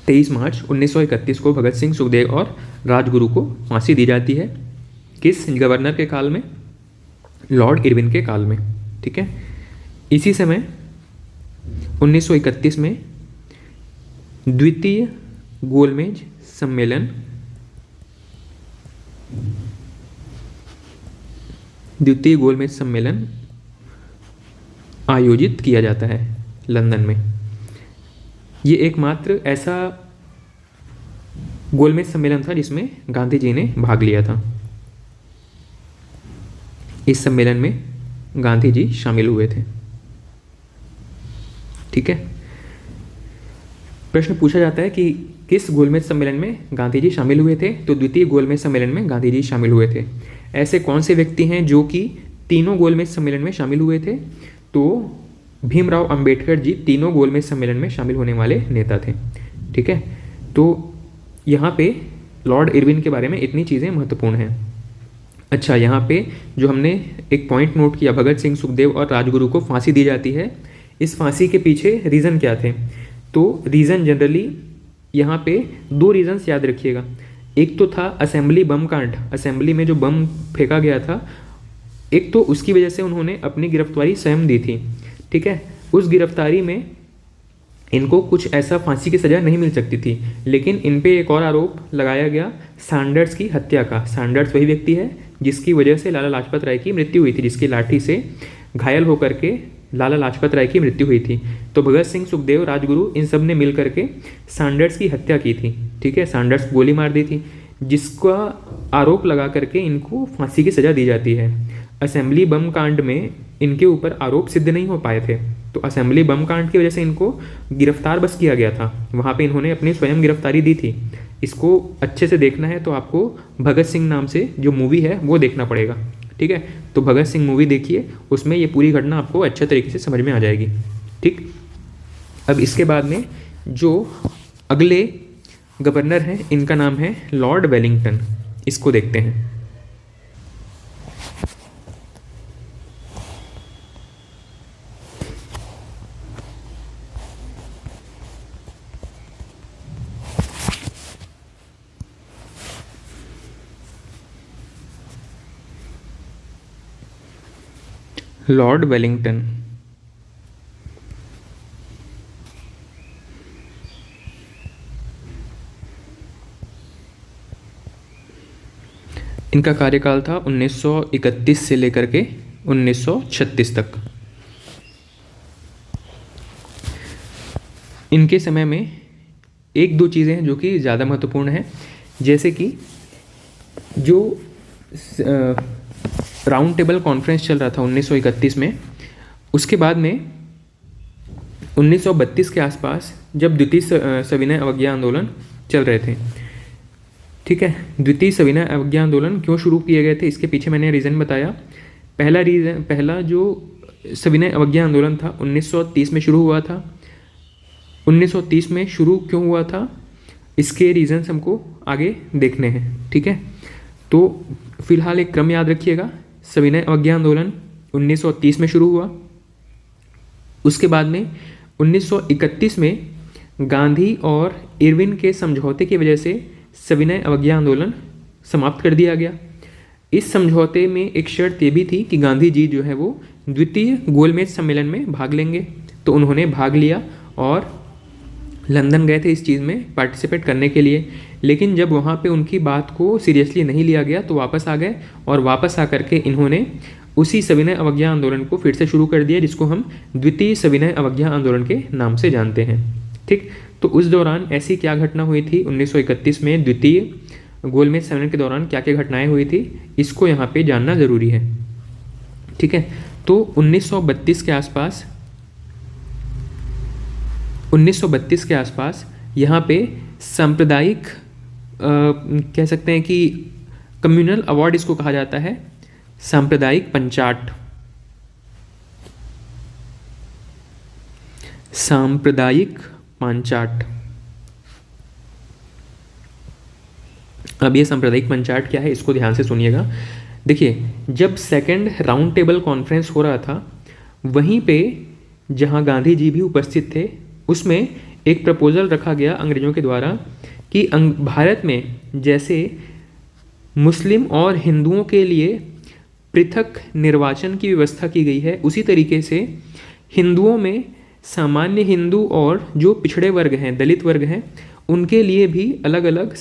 23 मार्च 1931 को भगत सिंह, सुखदेव और राजगुरु को फांसी दी जाती है। किस गवर्नर के काल में? लॉर्ड इरविन के काल में। ठीक है, इसी समय 1931 में द्वितीय गोलमेज सम्मेलन आयोजित किया जाता है लंदन में। ये एकमात्र ऐसा गोलमेज सम्मेलन था जिसमें गांधी जी ने भाग लिया था। इस सम्मेलन में गांधी जी शामिल हुए थे। ठीक है, प्रश्न पूछा जाता है कि किस गोलमेज सम्मेलन में गांधी जी शामिल हुए थे? तो द्वितीय गोलमेज सम्मेलन में गांधी जी शामिल हुए थे। ऐसे कौन से व्यक्ति हैं जो कि तीनों गोलमेज सम्मेलन में शामिल हुए थे? तो भीमराव अंबेडकर जी तीनों गोलमेज सम्मेलन में शामिल होने वाले नेता थे। ठीक है, तो यहाँ पे लॉर्ड इरविन के बारे में इतनी चीज़ें महत्वपूर्ण हैं। अच्छा, यहाँ पे जो हमने एक पॉइंट नोट किया, भगत सिंह, सुखदेव और राजगुरु को फांसी दी जाती है। इस फांसी के पीछे रीज़न क्या थे? तो रीज़न जनरली यहाँ पे 2 रीज़न्स याद रखिएगा। एक तो था असेंबली बम कांड, असेंबली में जो बम फेंका गया था, एक तो उसकी वजह से उन्होंने अपनी गिरफ्तारी स्वयं दी थी। ठीक है, उस गिरफ्तारी में इनको कुछ ऐसा फांसी की सज़ा नहीं मिल सकती थी, लेकिन इन पे एक और आरोप लगाया गया सैंडर्स की हत्या का। सैंडर्स वही व्यक्ति है जिसकी वजह से लाला लाजपत राय की मृत्यु हुई थी, जिसकी लाठी से घायल होकर के लाला लाजपत राय की मृत्यु हुई थी। तो भगत सिंह, सुखदेव, राजगुरु इन सब ने मिल करके सैंडर्स की हत्या की थी। ठीक है, सैंडर्स को गोली मार दी थी, जिसका आरोप लगा करके इनको फांसी की सज़ा दी जाती है। असेंबली बम कांड में इनके ऊपर आरोप सिद्ध नहीं हो पाए थे, तो असेंबली बम कांड की वजह से इनको गिरफ्तार बस किया गया था। वहाँ पे इन्होंने अपनी स्वयं गिरफ्तारी दी थी। इसको अच्छे से देखना है तो आपको भगत सिंह नाम से जो मूवी है वो देखना पड़ेगा। ठीक है, तो भगत सिंह मूवी देखिए, उसमें ये पूरी घटना आपको अच्छे तरीके से समझ में आ जाएगी। ठीक, अब इसके बाद में जो अगले गवर्नर हैं, इनका नाम है लॉर्ड वेलिंगटन। इसको देखते हैं। लॉर्ड वेलिंगटन इनका कार्यकाल था 1931 से लेकर के 1936 तक। इनके समय में एक दो चीज़ें हैं जो कि ज़्यादा महत्वपूर्ण हैं, जैसे कि जो राउंड टेबल कॉन्फ्रेंस चल रहा था 1931 में, उसके बाद में 1932 के आसपास जब द्वितीय सविनय अवज्ञा आंदोलन चल रहे थे। ठीक है, द्वितीय सविनय अवज्ञा आंदोलन क्यों शुरू किए गए थे, इसके पीछे मैंने रीज़न बताया। पहला जो सविनय अवज्ञा आंदोलन था 1930 में शुरू हुआ था। 1930 में शुरू क्यों हुआ था, इसके रीज़न्स हमको आगे देखने हैं। ठीक है, तो फिलहाल एक क्रम याद रखिएगा। सविनय अवज्ञा आंदोलन 1930 में शुरू हुआ, उसके बाद में 1931 में गांधी और इरविन के समझौते की वजह से सविनय अवज्ञा आंदोलन समाप्त कर दिया गया। इस समझौते में एक शर्त ये भी थी कि गांधी जी जो है वो द्वितीय गोलमेज सम्मेलन में भाग लेंगे। तो उन्होंने भाग लिया और लंदन गए थे इस चीज़ में पार्टिसिपेट करने के लिए, लेकिन जब वहाँ पे उनकी बात को सीरियसली नहीं लिया गया तो वापस आ गए, और वापस आकर के इन्होंने उसी सविनय अवज्ञा आंदोलन को फिर से शुरू कर दिया, जिसको हम द्वितीय सविनय अवज्ञा आंदोलन के नाम से जानते हैं। ठीक, तो उस दौरान ऐसी क्या घटना हुई थी 1931 में द्वितीय गोलमेज सम्मेलन के दौरान क्या क्या घटनाएं हुई थी, इसको यहाँ पे जानना ज़रूरी है। ठीक है, तो 1932 के आसपास यहाँ पे सांप्रदायिक कह सकते हैं कि कम्युनल अवार्ड इसको कहा जाता है, सांप्रदायिक पंचाट। सांप्रदायिक पंचाट। अब ये सांप्रदायिक पंचाट क्या है, इसको ध्यान से सुनिएगा। देखिए, जब सेकंड राउंड टेबल कॉन्फ्रेंस हो रहा था, वहीं पे जहां गांधी जी भी उपस्थित थे, उसमें एक प्रपोजल रखा गया अंग्रेजों के द्वारा कि भारत में जैसे मुस्लिम और हिंदुओं के लिए पृथक निर्वाचन की व्यवस्था की गई है, उसी तरीके से हिंदुओं में सामान्य हिंदू और जो पिछड़े वर्ग हैं, दलित वर्ग हैं, उनके लिए भी अलग अलग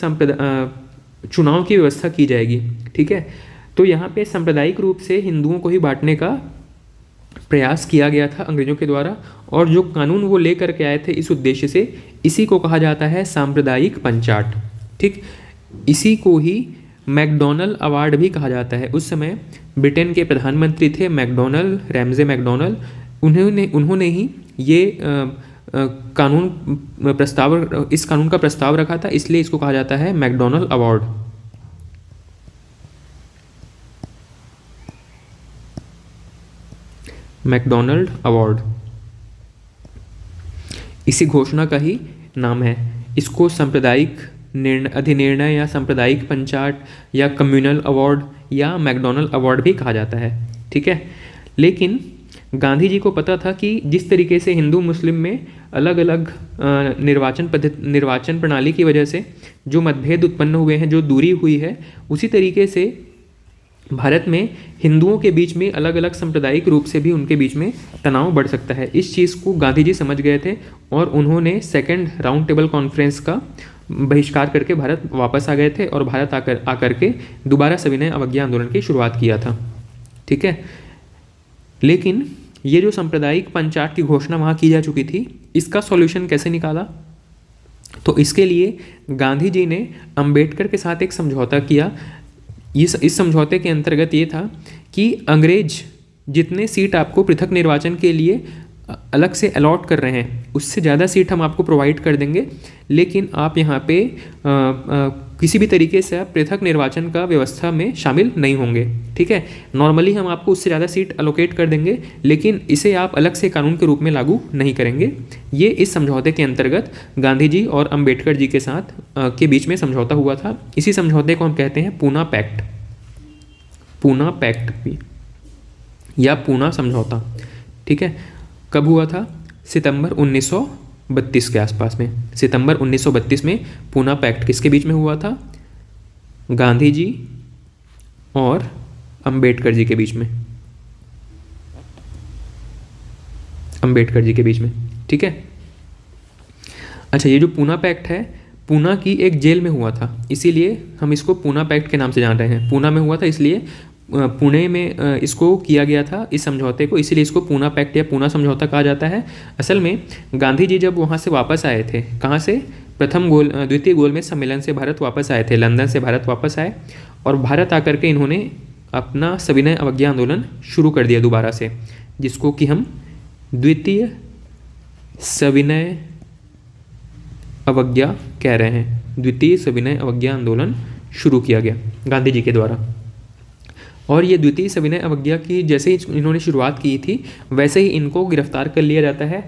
चुनाव की व्यवस्था की जाएगी। ठीक है, तो यहाँ पे सांप्रदायिक रूप से हिंदुओं को ही बांटने का प्रयास किया गया था अंग्रेजों के द्वारा, और जो कानून वो लेकर के आए थे इस उद्देश्य से, इसी को कहा जाता है सांप्रदायिक पंचाट। ठीक, इसी को ही मैकडॉनल्ड अवार्ड भी कहा जाता है। उस समय ब्रिटेन के प्रधानमंत्री थे मैकडॉनल्ड, रैमजे मैकडॉनल्ड, उन्होंने ही ये इस कानून का प्रस्ताव रखा था, इसलिए इसको कहा जाता है मैकडॉनल्ड अवार्ड। मैकडॉनल्ड अवार्ड इसी घोषणा का ही नाम है। इसको सांप्रदायिक अधिनिर्णय या सांप्रदायिक पंचाट या कम्युनल अवार्ड या मैकडॉनल्ड अवार्ड भी कहा जाता है। ठीक है, लेकिन गांधी जी को पता था कि जिस तरीके से हिंदू मुस्लिम में अलग अलग निर्वाचन प्रणाली की वजह से जो मतभेद उत्पन्न हुए हैं, जो दूरी हुई है, उसी तरीके से भारत में हिंदुओं के बीच में अलग अलग सांप्रदायिक रूप से भी उनके बीच में तनाव बढ़ सकता है। इस चीज़ को गांधी जी समझ गए थे और उन्होंने सेकंड राउंड टेबल कॉन्फ्रेंस का बहिष्कार करके भारत वापस आ गए थे और भारत आकर के दोबारा सविनय अवज्ञा आंदोलन की शुरुआत किया था। ठीक है, लेकिन ये जो सांप्रदायिक पंचाट की घोषणा वहाँ की जा चुकी थी, इसका सॉल्यूशन कैसे निकाला? तो इसके लिए गांधी जी ने अंबेडकर के साथ एक समझौता किया। इस समझौते के अंतर्गत ये था कि अंग्रेज जितने सीट आपको पृथक निर्वाचन के लिए अलग से अलॉट कर रहे हैं, उससे ज़्यादा सीट हम आपको प्रोवाइड कर देंगे, लेकिन आप यहाँ पे किसी भी तरीके से आप पृथक निर्वाचन का व्यवस्था में शामिल नहीं होंगे। ठीक है, नॉर्मली हम आपको उससे ज़्यादा सीट अलोकेट कर देंगे, लेकिन इसे आप अलग से कानून के रूप में लागू नहीं करेंगे। ये इस समझौते के अंतर्गत गांधी जी और अंबेडकर जी के साथ के बीच में समझौता हुआ था। इसी समझौते को हम कहते हैं पूना पैक्ट। पूना पैक्ट भी या पूना समझौता। ठीक है, कब हुआ था? सितंबर 1932 के आसपास में। सितंबर 1932 में पूना पैक्ट किसके बीच में हुआ था? गांधी जी और अंबेडकर जी के बीच में। अंबेडकर जी के बीच में। ठीक है, अच्छा, ये जो पूना पैक्ट है, पूना की एक जेल में हुआ था, इसीलिए हम इसको पूना पैक्ट के नाम से जान रहे हैं। पूना में हुआ था, इसलिए पुणे में इसको किया गया था, इस समझौते को, इसीलिए इसको पूना पैक्ट या पूना समझौता कहा जाता है। असल में गांधी जी जब वहाँ से वापस आए थे, कहाँ से? द्वितीय गोलमेज सम्मेलन से भारत वापस आए थे, लंदन से भारत वापस आए, और भारत आकर के इन्होंने अपना सविनय अवज्ञा आंदोलन शुरू कर दिया दोबारा से, जिसको कि हम द्वितीय सविनय अवज्ञा कह रहे हैं। द्वितीय सविनय अवज्ञा आंदोलन शुरू किया गया गांधी जी के द्वारा। और ये द्वितीय सविनय अवज्ञा की जैसे ही इन्होंने शुरुआत की थी, वैसे ही इनको गिरफ्तार कर लिया जाता है।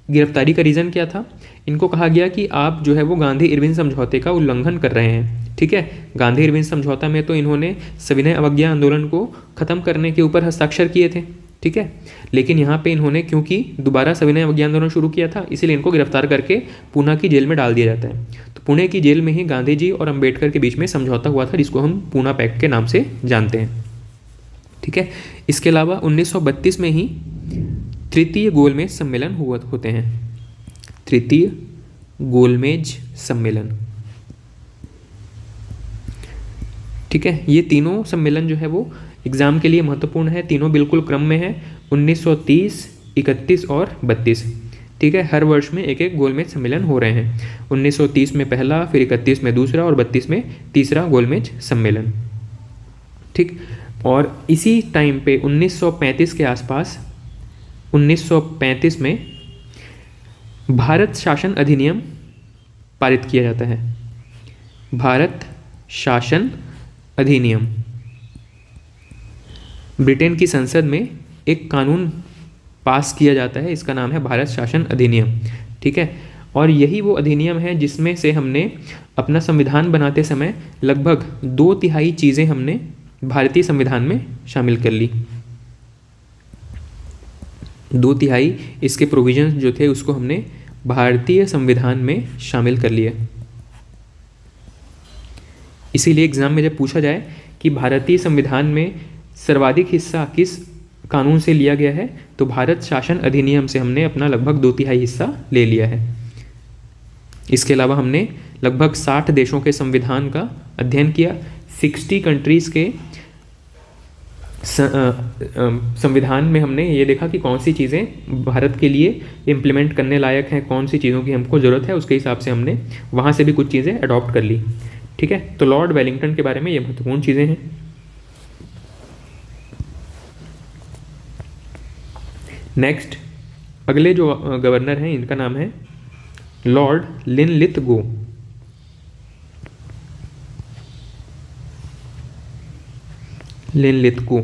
गिरफ्तारी का रीज़न क्या था? इनको कहा गया कि आप जो है वो गांधी इरविन समझौते का उल्लंघन कर रहे हैं। ठीक है, गांधी इरविन समझौता में तो इन्होंने सविनय अवज्ञा आंदोलन को ख़त्म करने के ऊपर हस्ताक्षर किए थे। ठीक है। लेकिन यहाँ पे इन्होंने क्योंकि दोबारा सविनय अवज्ञा आंदोलन शुरू किया था, इसीलिए इनको गिरफ्तार करके पूना की जेल में डाल दिया जाता है। तो पुणे की जेल में ही गांधी जी और अंबेडकर के बीच में समझौता हुआ था, जिसको हम पूना पैक्ट के नाम से जानते हैं। ठीक है। इसके अलावा 1932 में ही तृतीय गोलमेज सम्मेलन होते हैं। तृतीय गोलमेज सम्मेलन, ठीक है। ये तीनों सम्मेलन जो है वो एग्जाम के लिए महत्वपूर्ण है, तीनों बिल्कुल क्रम में है, 1930, 31 और 32। ठीक है। हर वर्ष में एक एक गोलमेज सम्मेलन हो रहे हैं। 1930 में पहला, फिर 31 में दूसरा और 32 में तीसरा गोलमेज सम्मेलन। ठीक। और इसी टाइम पे 1935 के आसपास, 1935 में भारत शासन अधिनियम पारित किया जाता है। भारत शासन अधिनियम, ब्रिटेन की संसद में एक कानून पास किया जाता है, इसका नाम है भारत शासन अधिनियम। ठीक है। और यही वो अधिनियम है जिसमें से हमने अपना संविधान बनाते समय लगभग 2/3 चीज़ें हमने भारतीय संविधान में शामिल कर ली। 2/3 इसके प्रोविजंस जो थे उसको हमने भारतीय संविधान में शामिल कर लिया। इसीलिए एग्जाम में जब पूछा जाए कि भारतीय संविधान में सर्वाधिक हिस्सा किस कानून से लिया गया है, तो भारत शासन अधिनियम से हमने अपना लगभग 2/3 हिस्सा ले लिया है। इसके अलावा हमने लगभग 60 देशों के संविधान का अध्ययन किया। 60 कंट्रीज़ के संविधान में हमने ये देखा कि कौन सी चीज़ें भारत के लिए इम्प्लीमेंट करने लायक हैं, कौन सी चीज़ों की हमको ज़रूरत है, उसके हिसाब से हमने वहाँ से भी कुछ चीज़ें अडॉप्ट कर ली। ठीक है। तो लॉर्ड वेलिंगटन के बारे में ये महत्वपूर्ण चीज़ें हैं। नेक्स्ट, अगले जो गवर्नर हैं इनका नाम है लॉर्ड लिनलिथगो। लिनलिथगो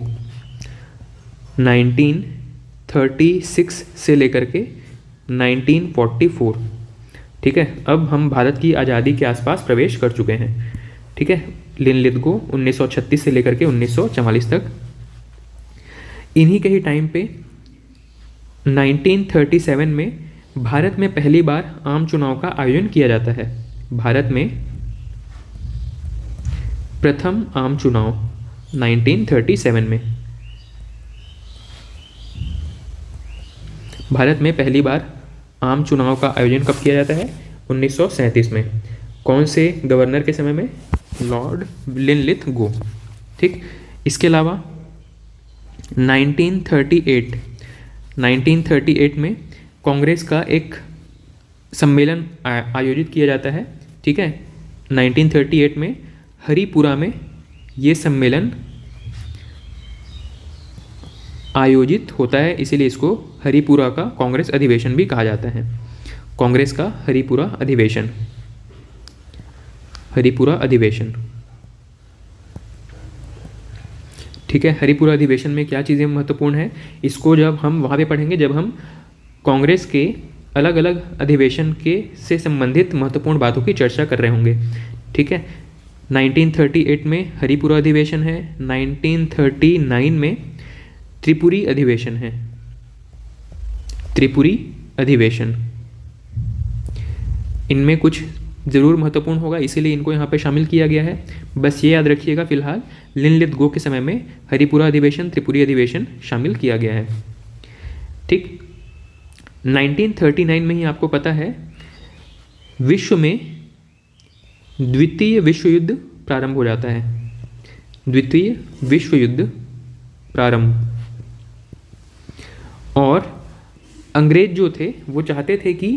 1936 से लेकर के 1944। ठीक है। अब हम भारत की आज़ादी के आसपास प्रवेश कर चुके हैं। ठीक है। लिनलिथगो 1936 से लेकर के 1944 तक। इन्हीं के ही टाइम पे 1937 में भारत में पहली बार आम चुनाव का आयोजन किया जाता है। भारत में प्रथम आम चुनाव 1937 में। भारत में पहली बार आम चुनाव का आयोजन कब किया जाता है? 1937 में। कौन से गवर्नर के समय में? Lord Linlithgow. ठीक। इसके अलावा 1938 में कांग्रेस का एक सम्मेलन आयोजित किया जाता है। ठीक है। 1938 में हरिपुरा में ये सम्मेलन आयोजित होता है, इसीलिए इसको हरिपुरा का कांग्रेस अधिवेशन भी कहा जाता है। कांग्रेस का हरिपुरा अधिवेशन। हरिपुरा अधिवेशन। ठीक है। हरिपुरा अधिवेशन में क्या चीज़ें महत्वपूर्ण है, इसको जब हम वहाँ पे पढ़ेंगे जब हम कांग्रेस के अलग अलग अधिवेशन के से संबंधित महत्वपूर्ण बातों की चर्चा कर रहे होंगे। ठीक है। 1938 में हरिपुरा अधिवेशन है। 1939 में त्रिपुरी अधिवेशन है। त्रिपुरी अधिवेशन। इनमें कुछ ज़रूर महत्वपूर्ण होगा, इसीलिए इनको यहाँ पे शामिल किया गया है। बस ये याद रखिएगा, फिलहाल लिनलिथगो के समय में हरिपुरा अधिवेशन, त्रिपुरी अधिवेशन शामिल किया गया है। ठीक। 1939 में ही आपको पता है विश्व में द्वितीय विश्व युद्ध प्रारंभ हो जाता है। द्वितीय विश्व युद्ध प्रारंभ। और अंग्रेज जो थे वो चाहते थे कि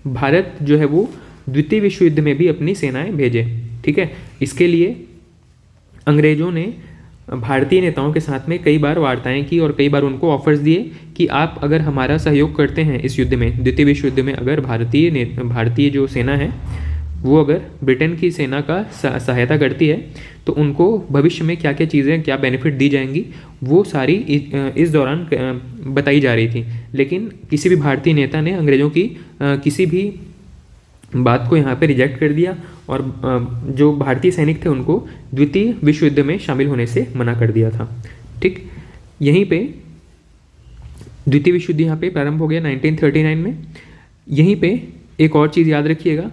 भारत जो है वो द्वितीय विश्व युद्ध में भी अपनी सेनाएं भेजे। ठीक है। इसके लिए अंग्रेजों ने भारतीय नेताओं के साथ में कई बार वार्ताएं की और कई बार उनको ऑफर्स दिए कि आप अगर हमारा सहयोग करते हैं इस युद्ध में, द्वितीय विश्व युद्ध में, अगर भारतीय जो सेना है वो अगर ब्रिटेन की सेना का सहायता करती है तो उनको भविष्य में क्या क्या चीज़ें, क्या बेनिफिट दी जाएंगी, वो सारी इस दौरान बताई जा रही थी। लेकिन किसी भी भारतीय नेता ने अंग्रेज़ों की किसी भी बात को यहाँ पे रिजेक्ट कर दिया और जो भारतीय सैनिक थे उनको द्वितीय विश्व युद्ध में शामिल होने से मना कर दिया था। ठीक। यहीं पे द्वितीय विश्व युद्ध यहाँ पे प्रारंभ हो गया 1939 में। यहीं पे एक और चीज़ याद रखिएगा,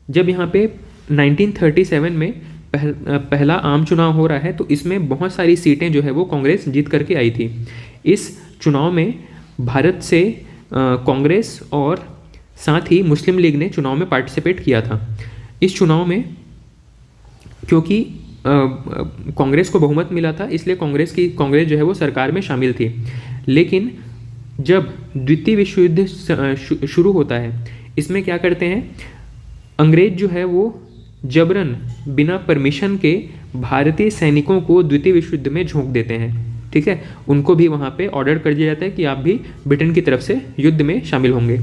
जब यहाँ पे 1937 में पहला आम चुनाव हो रहा है तो इसमें बहुत सारी सीटें जो है वो कांग्रेस जीत करके आई थी। इस चुनाव में भारत से कांग्रेस और साथ ही मुस्लिम लीग ने चुनाव में पार्टिसिपेट किया था। इस चुनाव में क्योंकि कांग्रेस को बहुमत मिला था, इसलिए कांग्रेस जो है वो सरकार में शामिल थी। लेकिन जब द्वितीय विश्व युद्ध शुरू होता है, इसमें क्या करते हैं, अंग्रेज जो है वो जबरन बिना परमिशन के भारतीय सैनिकों को द्वितीय विश्व युद्ध में झोंक देते हैं। ठीक है, उनको भी वहाँ पे ऑर्डर कर दिया जाता है कि आप भी ब्रिटेन की तरफ से युद्ध में शामिल होंगे।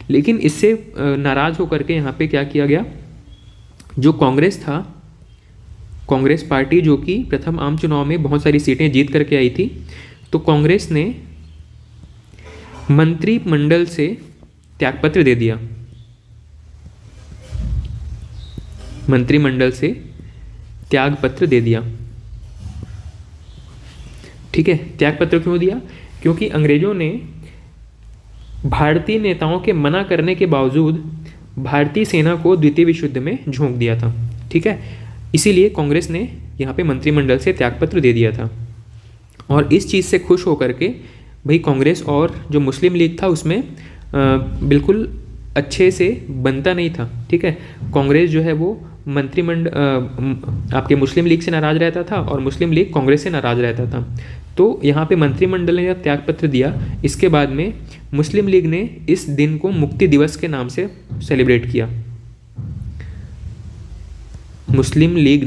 लेकिन इससे नाराज़ होकर के यहाँ पे क्या किया गया, जो कांग्रेस था, कांग्रेस पार्टी जो कि प्रथम आम चुनाव में बहुत सारी सीटें जीत करके आई थी, तो कांग्रेस ने मंत्रिमंडल से त्यागपत्र दे दिया। मंत्रिमंडल से त्यागपत्र दे दिया। ठीक है, त्यागपत्र क्यों दिया? क्योंकि अंग्रेजों ने भारतीय नेताओं के मना करने के बावजूद भारतीय सेना को द्वितीय विश्व युद्ध में झोंक दिया था। ठीक है, इसीलिए कांग्रेस ने यहाँ पे मंत्रिमंडल से त्यागपत्र दे दिया था। और इस चीज़ से खुश होकर के भाई कांग्रेस और जो मुस्लिम लीग था उसमें बिल्कुल अच्छे से बनता नहीं था। ठीक है, कांग्रेस जो है वो आपके मुस्लिम लीग से नाराज़ रहता था और मुस्लिम लीग कांग्रेस से नाराज़ रहता था। तो यहाँ पे मंत्रिमंडल ने जब त्यागपत्र दिया, इसके बाद में मुस्लिम लीग ने इस दिन को मुक्ति दिवस के नाम से सेलिब्रेट किया। मुस्लिम लीग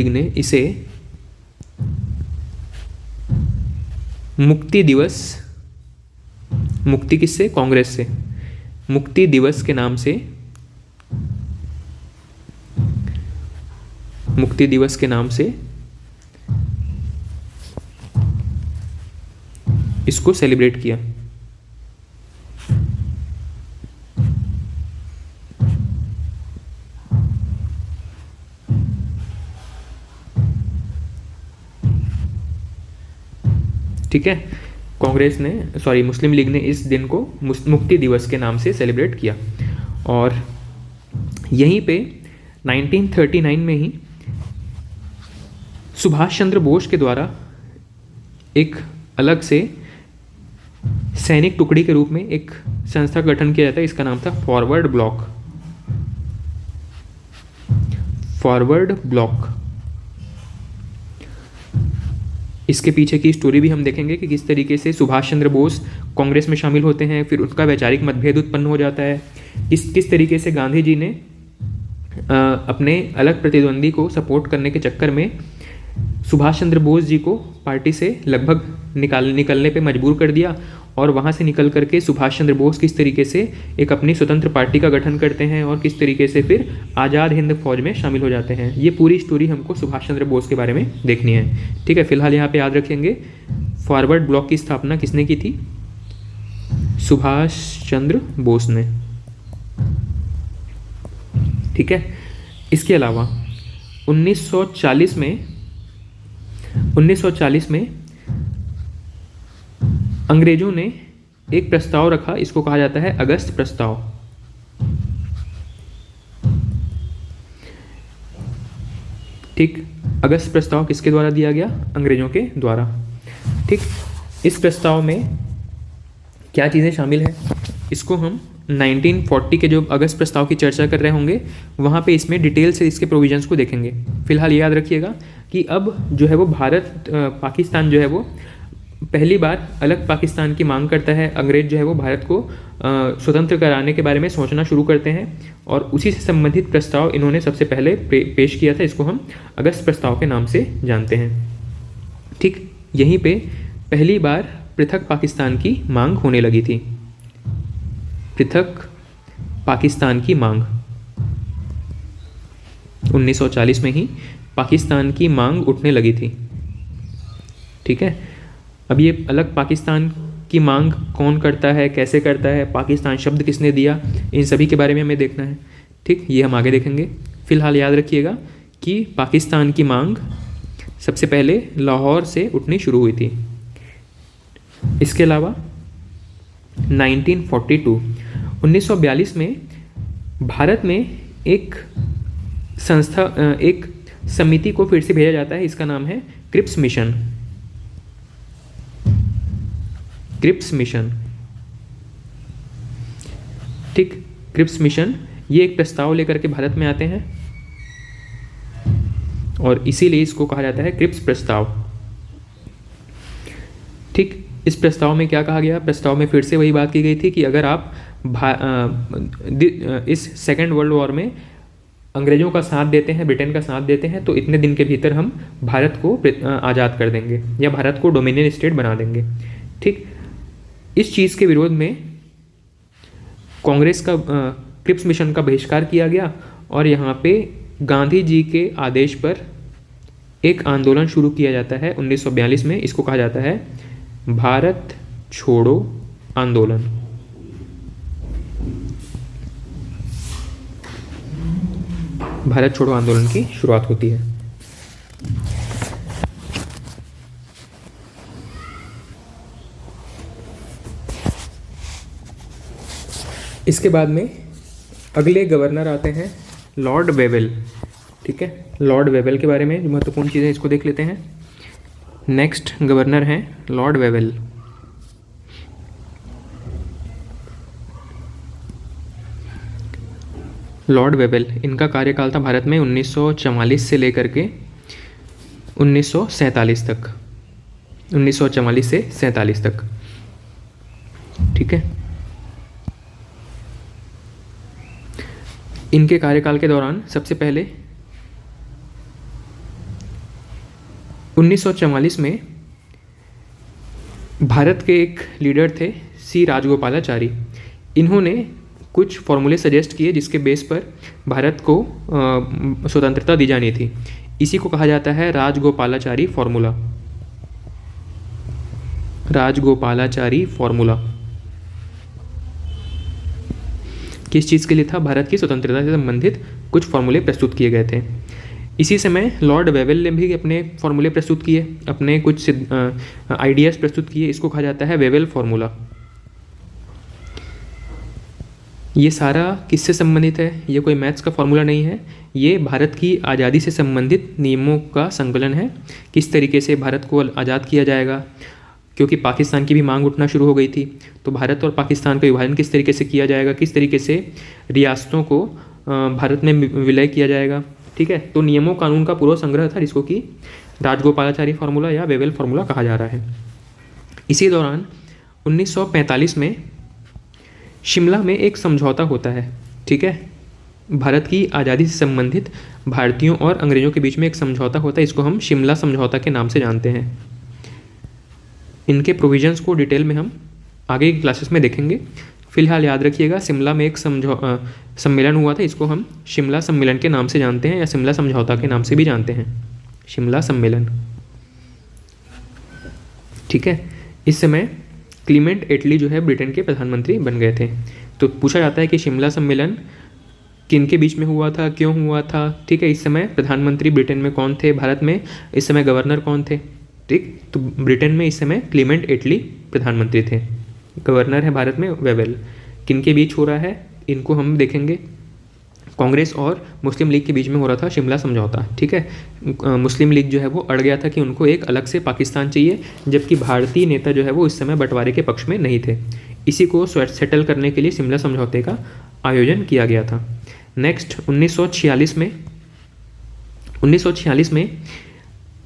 ने इसे मुक्ति दिवस, मुक्ति किससे? कांग्रेस से, मुक्ति दिवस के नाम से, मुक्ति दिवस के नाम से इसको सेलिब्रेट किया। ठीक है, मुस्लिम लीग ने इस दिन को मुक्ति दिवस के नाम से सेलिब्रेट किया। और यहीं पे 1939 में ही सुभाष चंद्र बोस के द्वारा एक अलग से सैनिक टुकड़ी के रूप में एक संस्था का गठन किया जाता है। इसका नाम था फॉरवर्ड ब्लॉक। Forward block. इसके पीछे की स्टोरी भी हम देखेंगे कि किस तरीके से सुभाष चंद्र बोस कांग्रेस में शामिल होते हैं, फिर उसका वैचारिक मतभेद उत्पन्न हो जाता है। किस तरीके से गांधी जी ने अपने अलग प्रतिद्वंदी को सपोर्ट करने के चक्कर में सुभाष चंद्र बोस जी को पार्टी से लगभग निकलने पे मजबूर कर दिया, और वहाँ से निकल करके सुभाष चंद्र बोस किस तरीके से एक अपनी स्वतंत्र पार्टी का गठन करते हैं और किस तरीके से फिर आज़ाद हिंद फौज में शामिल हो जाते हैं। ये पूरी स्टोरी हमको सुभाष चंद्र बोस के बारे में देखनी है। ठीक है, फिलहाल यहाँ पे याद रखेंगे फॉरवर्ड ब्लॉक की स्थापना किसने की थी? सुभाष चंद्र बोस ने। ठीक है, इसके अलावा 1940 में अंग्रेजों ने एक प्रस्ताव रखा, इसको कहा जाता है अगस्त प्रस्ताव। ठीक, अगस्त प्रस्ताव किसके द्वारा दिया गया? अंग्रेजों के द्वारा। ठीक, इस प्रस्ताव में क्या चीज़ें शामिल हैं, इसको हम 1940 के जो अगस्त प्रस्ताव की चर्चा कर रहे होंगे वहाँ पे इसमें डिटेल से इसके प्रोविजंस को देखेंगे। फिलहाल याद रखिएगा कि अब जो है वो पाकिस्तान जो है वो पहली बार अलग पाकिस्तान की मांग करता है। अंग्रेज जो है वो भारत को स्वतंत्र कराने के बारे में सोचना शुरू करते हैं और उसी से संबंधित प्रस्ताव इन्होंने सबसे पहले पेश किया था। इसको हम अगस्त प्रस्ताव के नाम से जानते हैं। ठीक, यहीं पे पहली बार पृथक पाकिस्तान की मांग होने लगी थी। पृथक पाकिस्तान की मांग 1940 में ही पाकिस्तान की मांग उठने लगी थी। ठीक है, अब ये अलग पाकिस्तान की मांग कौन करता है, कैसे करता है, पाकिस्तान शब्द किसने दिया, इन सभी के बारे में हमें देखना है। ठीक, ये हम आगे देखेंगे। फिलहाल याद रखिएगा कि पाकिस्तान की मांग सबसे पहले लाहौर से उठनी शुरू हुई थी। इसके अलावा 1942 में भारत में एक एक समिति को फिर से भेजा जाता है। इसका नाम है क्रिप्स मिशन। क्रिप्स मिशन, ठीक। क्रिप्स मिशन ये एक प्रस्ताव लेकर के भारत में आते हैं और इसीलिए इसको कहा जाता है क्रिप्स प्रस्ताव, ठीक। इस प्रस्ताव में क्या कहा गया? प्रस्ताव में फिर से वही बात की गई थी कि अगर आप इस सेकेंड वर्ल्ड वॉर में अंग्रेज़ों का साथ देते हैं, ब्रिटेन का साथ देते हैं, तो इतने दिन के भीतर हम भारत को आज़ाद कर देंगे या भारत को डोमिनियन स्टेट बना देंगे, ठीक। इस चीज़ के विरोध में कांग्रेस का क्रिप्स मिशन का बहिष्कार किया गया और यहाँ पे गांधी जी के आदेश पर एक आंदोलन शुरू किया जाता है 1942 में। इसको कहा जाता है भारत छोड़ो आंदोलन। भारत छोड़ो आंदोलन की शुरुआत होती है। इसके बाद में अगले गवर्नर आते हैं लॉर्ड वेवेल, ठीक है। लॉर्ड वेवेल के बारे में जो महत्वपूर्ण चीज़ें इसको देख लेते हैं। नेक्स्ट गवर्नर हैं लॉर्ड वेवेल। लॉर्ड वेवेल, इनका कार्यकाल था भारत में 1944 से लेकर के 1947 तक, 1944 से 47 तक, ठीक है। इनके कार्यकाल के दौरान सबसे पहले 1944 में भारत के एक लीडर थे सी राजगोपालाचारी। इन्होंने कुछ फॉर्मूले सजेस्ट किए जिसके बेस पर भारत को स्वतंत्रता दी जानी थी। इसी को कहा जाता है राजगोपालाचारी फॉर्मूला। राजगोपालाचारी फॉर्मूला किस चीज़ के लिए था? भारत की स्वतंत्रता से संबंधित कुछ फॉर्मूले प्रस्तुत किए गए थे। इसी समय लॉर्ड वेवेल ने भी अपने फॉर्मूले प्रस्तुत किए, अपने कुछ आइडियाज़ प्रस्तुत किए। इसको कहा जाता है वेवेल फॉर्मूला। ये सारा किससे संबंधित है? ये कोई मैथ्स का फॉर्मूला नहीं है, ये भारत की आज़ादी से संबंधित नियमों का संकलन है। किस तरीके से भारत को आज़ाद किया जाएगा, क्योंकि पाकिस्तान की भी मांग उठना शुरू हो गई थी, तो भारत और पाकिस्तान का विभाजन किस तरीके से किया जाएगा, किस तरीके से रियासतों को भारत में विलय किया जाएगा, ठीक है। तो नियमों कानून का पूरा संग्रह था जिसको कि राजगोपालाचारी फार्मूला या वेवेल फार्मूला कहा जा रहा है। इसी दौरान 1945 में शिमला में एक समझौता होता है, ठीक है। भारत की आज़ादी से संबंधित भारतीयों और अंग्रेज़ों के बीच में एक समझौता होता है। इसको हम शिमला समझौता के नाम से जानते हैं। इनके प्रोविजंस को डिटेल में हम आगे की क्लासेस में देखेंगे। फिलहाल याद रखिएगा, शिमला में एक सम्मेलन हुआ था, इसको हम शिमला सम्मेलन के नाम से जानते हैं या शिमला समझौता के नाम से भी जानते हैं, शिमला सम्मेलन, ठीक है। इस समय क्लीमेंट एटली जो है ब्रिटेन के प्रधानमंत्री बन गए थे। तो पूछा जाता है कि शिमला सम्मेलन किन के बीच में हुआ था, क्यों हुआ था, ठीक है। इस समय प्रधानमंत्री ब्रिटेन में कौन थे, भारत में इस समय गवर्नर कौन थे, ठीक। तो ब्रिटेन में इस समय क्लीमेंट एटली प्रधानमंत्री थे, गवर्नर है भारत में वेवेल। किन के बीच हो रहा है इनको हम देखेंगे। कांग्रेस और मुस्लिम लीग के बीच में हो रहा था शिमला समझौता, ठीक है। मुस्लिम लीग जो है वो अड़ गया था कि उनको एक अलग से पाकिस्तान चाहिए, जबकि भारतीय नेता जो है वो इस समय बंटवारे के पक्ष में नहीं थे। इसी को सेटल करने के लिए शिमला समझौते का आयोजन किया गया था। नेक्स्ट 1946 में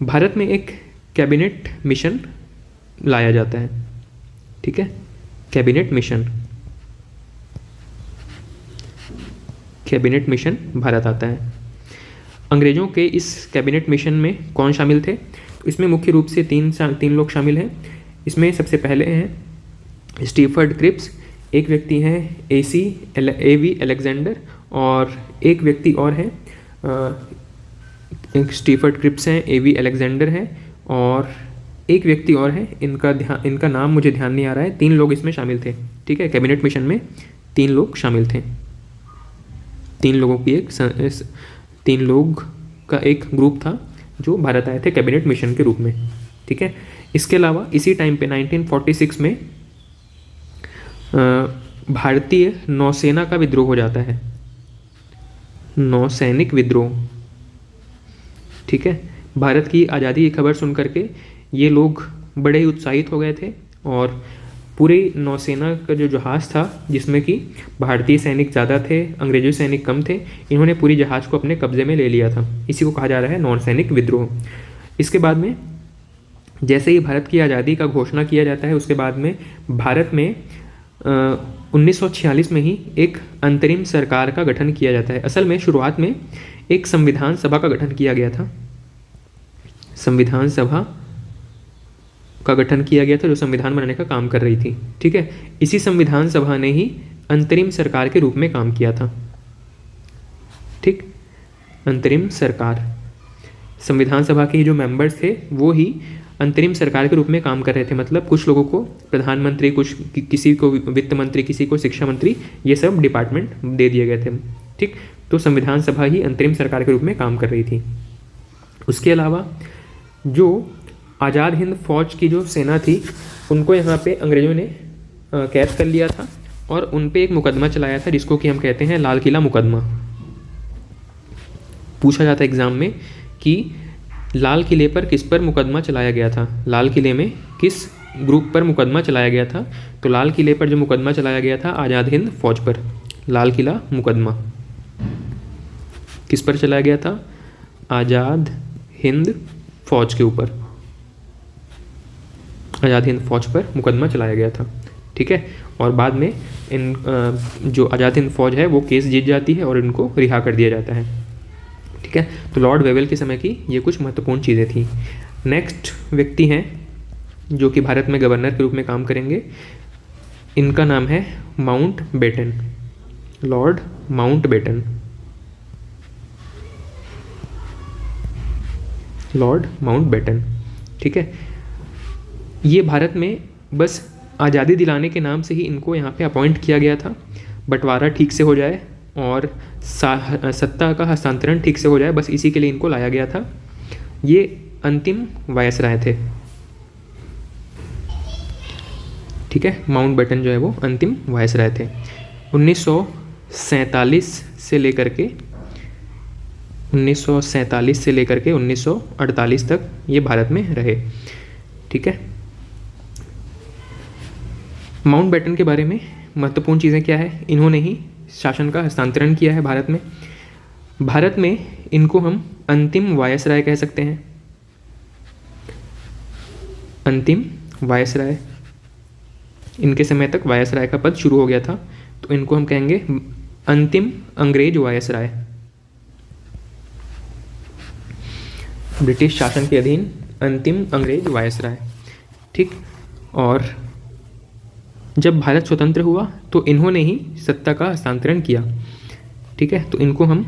भारत में एक कैबिनेट मिशन लाया जाता है, ठीक है। कैबिनेट मिशन भारत आता है। अंग्रेज़ों के इस कैबिनेट मिशन में कौन शामिल थे? तो इसमें मुख्य रूप से तीन लोग शामिल हैं। इसमें सबसे पहले हैं स्टीफर्ड क्रिप्स, एक व्यक्ति हैं A.V. अलेक्जेंडर और एक व्यक्ति और है, एक स्टीफर्ड क्रिप्स हैं, A.V. अलेक्जेंडर हैं और एक व्यक्ति और है, इनका नाम मुझे ध्यान नहीं आ रहा है। 3 लोग इसमें शामिल थे, ठीक है। कैबिनेट मिशन में 3 लोग शामिल थे। 3 लोगों का एक ग्रुप था जो भारत आए थे कैबिनेट मिशन के रूप में, ठीक है। इसके अलावा इसी टाइम पे 1946 में भारतीय नौसेना का विद्रोह हो जाता है, नौसैनिक विद्रोह, ठीक है। भारत की आज़ादी की खबर सुन करके ये लोग बड़े ही उत्साहित हो गए थे और पूरे नौसेना का जो जहाज़ था, जिसमें कि भारतीय सैनिक ज़्यादा थे, अंग्रेजी सैनिक कम थे, इन्होंने पूरी जहाज़ को अपने कब्जे में ले लिया था। इसी को कहा जा रहा है नौसैनिक विद्रोह। इसके बाद में जैसे ही भारत की आज़ादी का घोषणा किया जाता है, उसके बाद में भारत में 1946 में ही एक अंतरिम सरकार का गठन किया जाता है। असल में शुरुआत में एक संविधान सभा का गठन किया गया था, संविधान सभा का गठन किया गया था जो संविधान बनाने का काम कर रही थी, ठीक है। इसी संविधान सभा ने ही अंतरिम सरकार के रूप में काम किया था, ठीक। अंतरिम सरकार, संविधान सभा के जो मेंबर्स थे वो ही अंतरिम सरकार के रूप में काम कर रहे थे। मतलब कुछ लोगों को प्रधानमंत्री, कुछ किसी को वित्त मंत्री, किसी को शिक्षा मंत्री, ये सब डिपार्टमेंट दे दिए गए थे, ठीक। तो संविधान सभा ही अंतरिम सरकार के रूप में काम कर रही थी। उसके अलावा जो आज़ाद हिंद फौज की जो सेना थी, उनको यहाँ पे अंग्रेज़ों ने कैद कर लिया था और उन पे एक मुकदमा चलाया था जिसको कि हम कहते हैं लाल किला मुकदमा। पूछा जाता है एग्ज़ाम में कि लाल किले पर किस पर मुकदमा चलाया गया था, लाल किले में किस ग्रुप पर मुकदमा चलाया गया था। तो लाल किले पर जो मुकदमा चलाया गया था आज़ाद हिंद फौज पर, लाल किला मुकदमा किस पर चलाया गया था, आज़ाद हिंद फौज के ऊपर, आज़ाद हिंद फौज पर मुकदमा चलाया गया था, ठीक है। और बाद में इन जो आज़ाद हिंद फौज है वो केस जीत जाती है और इनको रिहा कर दिया जाता है, ठीक है। तो लॉर्ड वेवेल के समय की ये कुछ महत्वपूर्ण चीज़ें थी। नेक्स्ट व्यक्ति हैं जो कि भारत में गवर्नर के रूप में काम करेंगे, इनका नाम है Mountbatten, Lord Mountbatten, Lord Mountbatten, ठीक है। ये भारत में बस आज़ादी दिलाने के नाम से ही इनको यहाँ पे अपॉइंट किया गया था, बंटवारा ठीक से हो जाए और सत्ता का हस्तांतरण ठीक से हो जाए, बस इसी के लिए इनको लाया गया था। ये अंतिम वायसराय थे, ठीक है। माउंट बेटन जो है वो अंतिम वायसराय थे। 1947 से लेकर के 1948 तक ये भारत में रहे, ठीक है। माउंट बेटन के बारे में महत्वपूर्ण चीज़ें क्या है, इन्होंने ही शासन का हस्तांतरण किया है भारत में। भारत में इनको हम अंतिम वायसराय कह सकते हैं, अंतिम वायसराय। इनके समय तक वायसराय का पद शुरू हो गया था, तो इनको हम कहेंगे अंतिम अंग्रेज वायसराय। ब्रिटिश शासन के अधीन अंतिम अंग्रेज वायसराय, ठीक। और जब भारत स्वतंत्र हुआ तो इन्होंने ही सत्ता का हस्तांतरण किया, ठीक है। तो इनको हम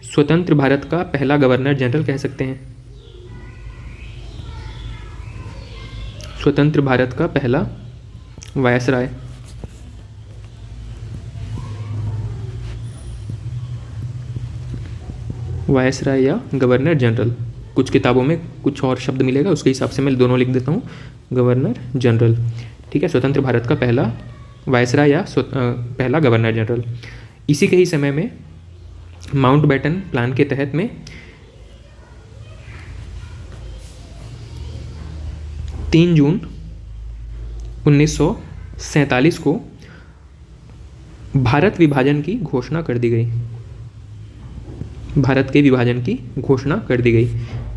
स्वतंत्र भारत का पहला गवर्नर जनरल कह सकते हैं, स्वतंत्र भारत का पहला वायसराय। वायसराय या गवर्नर जनरल, कुछ किताबों में कुछ और शब्द मिलेगा, उसके हिसाब से मैं दोनों लिख देता हूँ, गवर्नर जनरल, ठीक है। स्वतंत्र भारत का पहला वायसराय या पहला गवर्नर जनरल। इसी के ही समय में माउंट बेटन प्लान के तहत में 3 जून 1947 को भारत विभाजन की घोषणा कर दी गई, भारत के विभाजन की घोषणा कर दी गई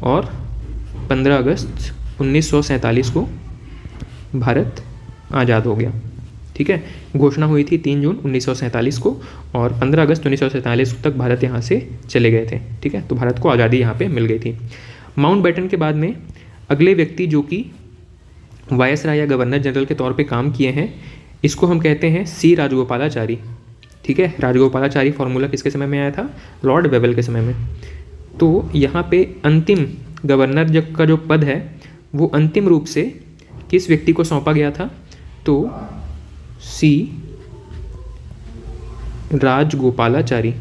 और 15 अगस्त 1947 को भारत आज़ाद हो गया, ठीक है। घोषणा हुई थी 3 जून 1947 को और 15 अगस्त 1947 तक भारत यहाँ से चले गए थे, ठीक है। तो भारत को आज़ादी यहाँ पे मिल गई थी। माउंट बेटन के बाद में अगले व्यक्ति जो कि वायसराय या गवर्नर जनरल के तौर पे काम किए हैं, इसको हम कहते हैं सी राजगोपालाचारी, ठीक है। राजगोपालाचारी फॉर्मूला किसके समय में आया था, लॉर्ड वेवेल के समय में। तो यहाँ पे अंतिम गवर्नर का जो पद है वो अंतिम रूप से किस व्यक्ति को सौंपा गया था, तो सी राजगोपालाचारी,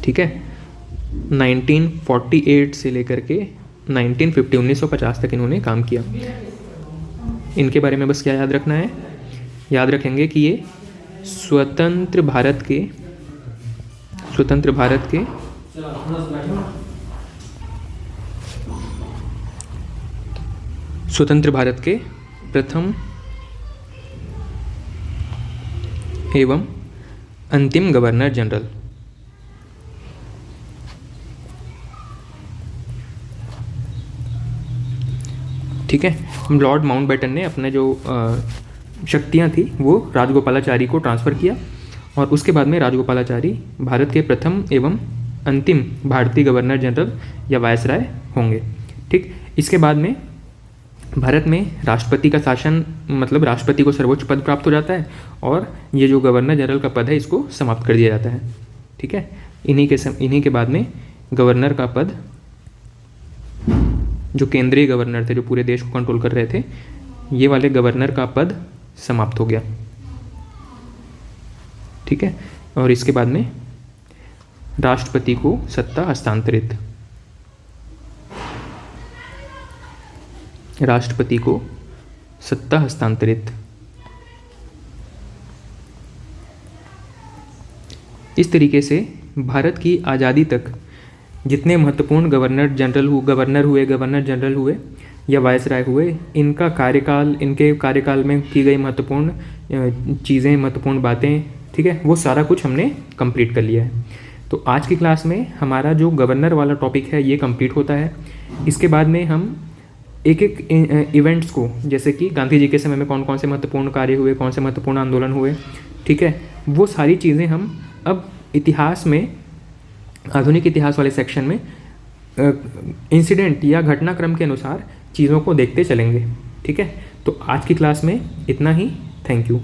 ठीक है। 1948 से लेकर के 1950 तक इन्होंने काम किया। इनके बारे में बस क्या याद रखना है, याद रखेंगे कि ये स्वतंत्र भारत के प्रथम एवं अंतिम गवर्नर जनरल। ठीक है। लॉर्ड माउंटबेटन ने अपने जो शक्तियाँ थी वो राजगोपालाचारी को ट्रांसफ़र किया और उसके बाद में राजगोपालाचारी भारत के प्रथम एवं अंतिम भारतीय गवर्नर जनरल या वायसराय होंगे। ठीक। इसके बाद में भारत में राष्ट्रपति का शासन, मतलब राष्ट्रपति को सर्वोच्च पद प्राप्त हो जाता है और ये जो गवर्नर जनरल का पद है इसको समाप्त कर दिया जाता है। ठीक है। इन्हीं के बाद में गवर्नर का पद, जो केंद्रीय गवर्नर थे जो पूरे देश को कंट्रोल कर रहे थे, ये वाले गवर्नर का पद समाप्त हो गया। ठीक है। और इसके बाद में राष्ट्रपति को सत्ता हस्तांतरित, इस तरीके से भारत की आज़ादी तक जितने महत्वपूर्ण गवर्नर जनरल हुए या वायसराय हुए, इनके कार्यकाल में की गई महत्वपूर्ण चीज़ें, महत्वपूर्ण बातें, ठीक है, वो सारा कुछ हमने कंप्लीट कर लिया है। तो आज की क्लास में हमारा जो गवर्नर वाला टॉपिक है ये कंप्लीट होता है। इसके बाद में हम एक इवेंट्स को, जैसे कि गांधी जी के समय में कौन कौन से महत्वपूर्ण कार्य हुए, कौन से महत्वपूर्ण आंदोलन हुए, ठीक है, वो सारी चीज़ें हम अब इतिहास में, आधुनिक इतिहास वाले सेक्शन में इंसिडेंट या घटनाक्रम के अनुसार चीज़ों को देखते चलेंगे। ठीक है। तो आज की क्लास में इतना ही। Thank you.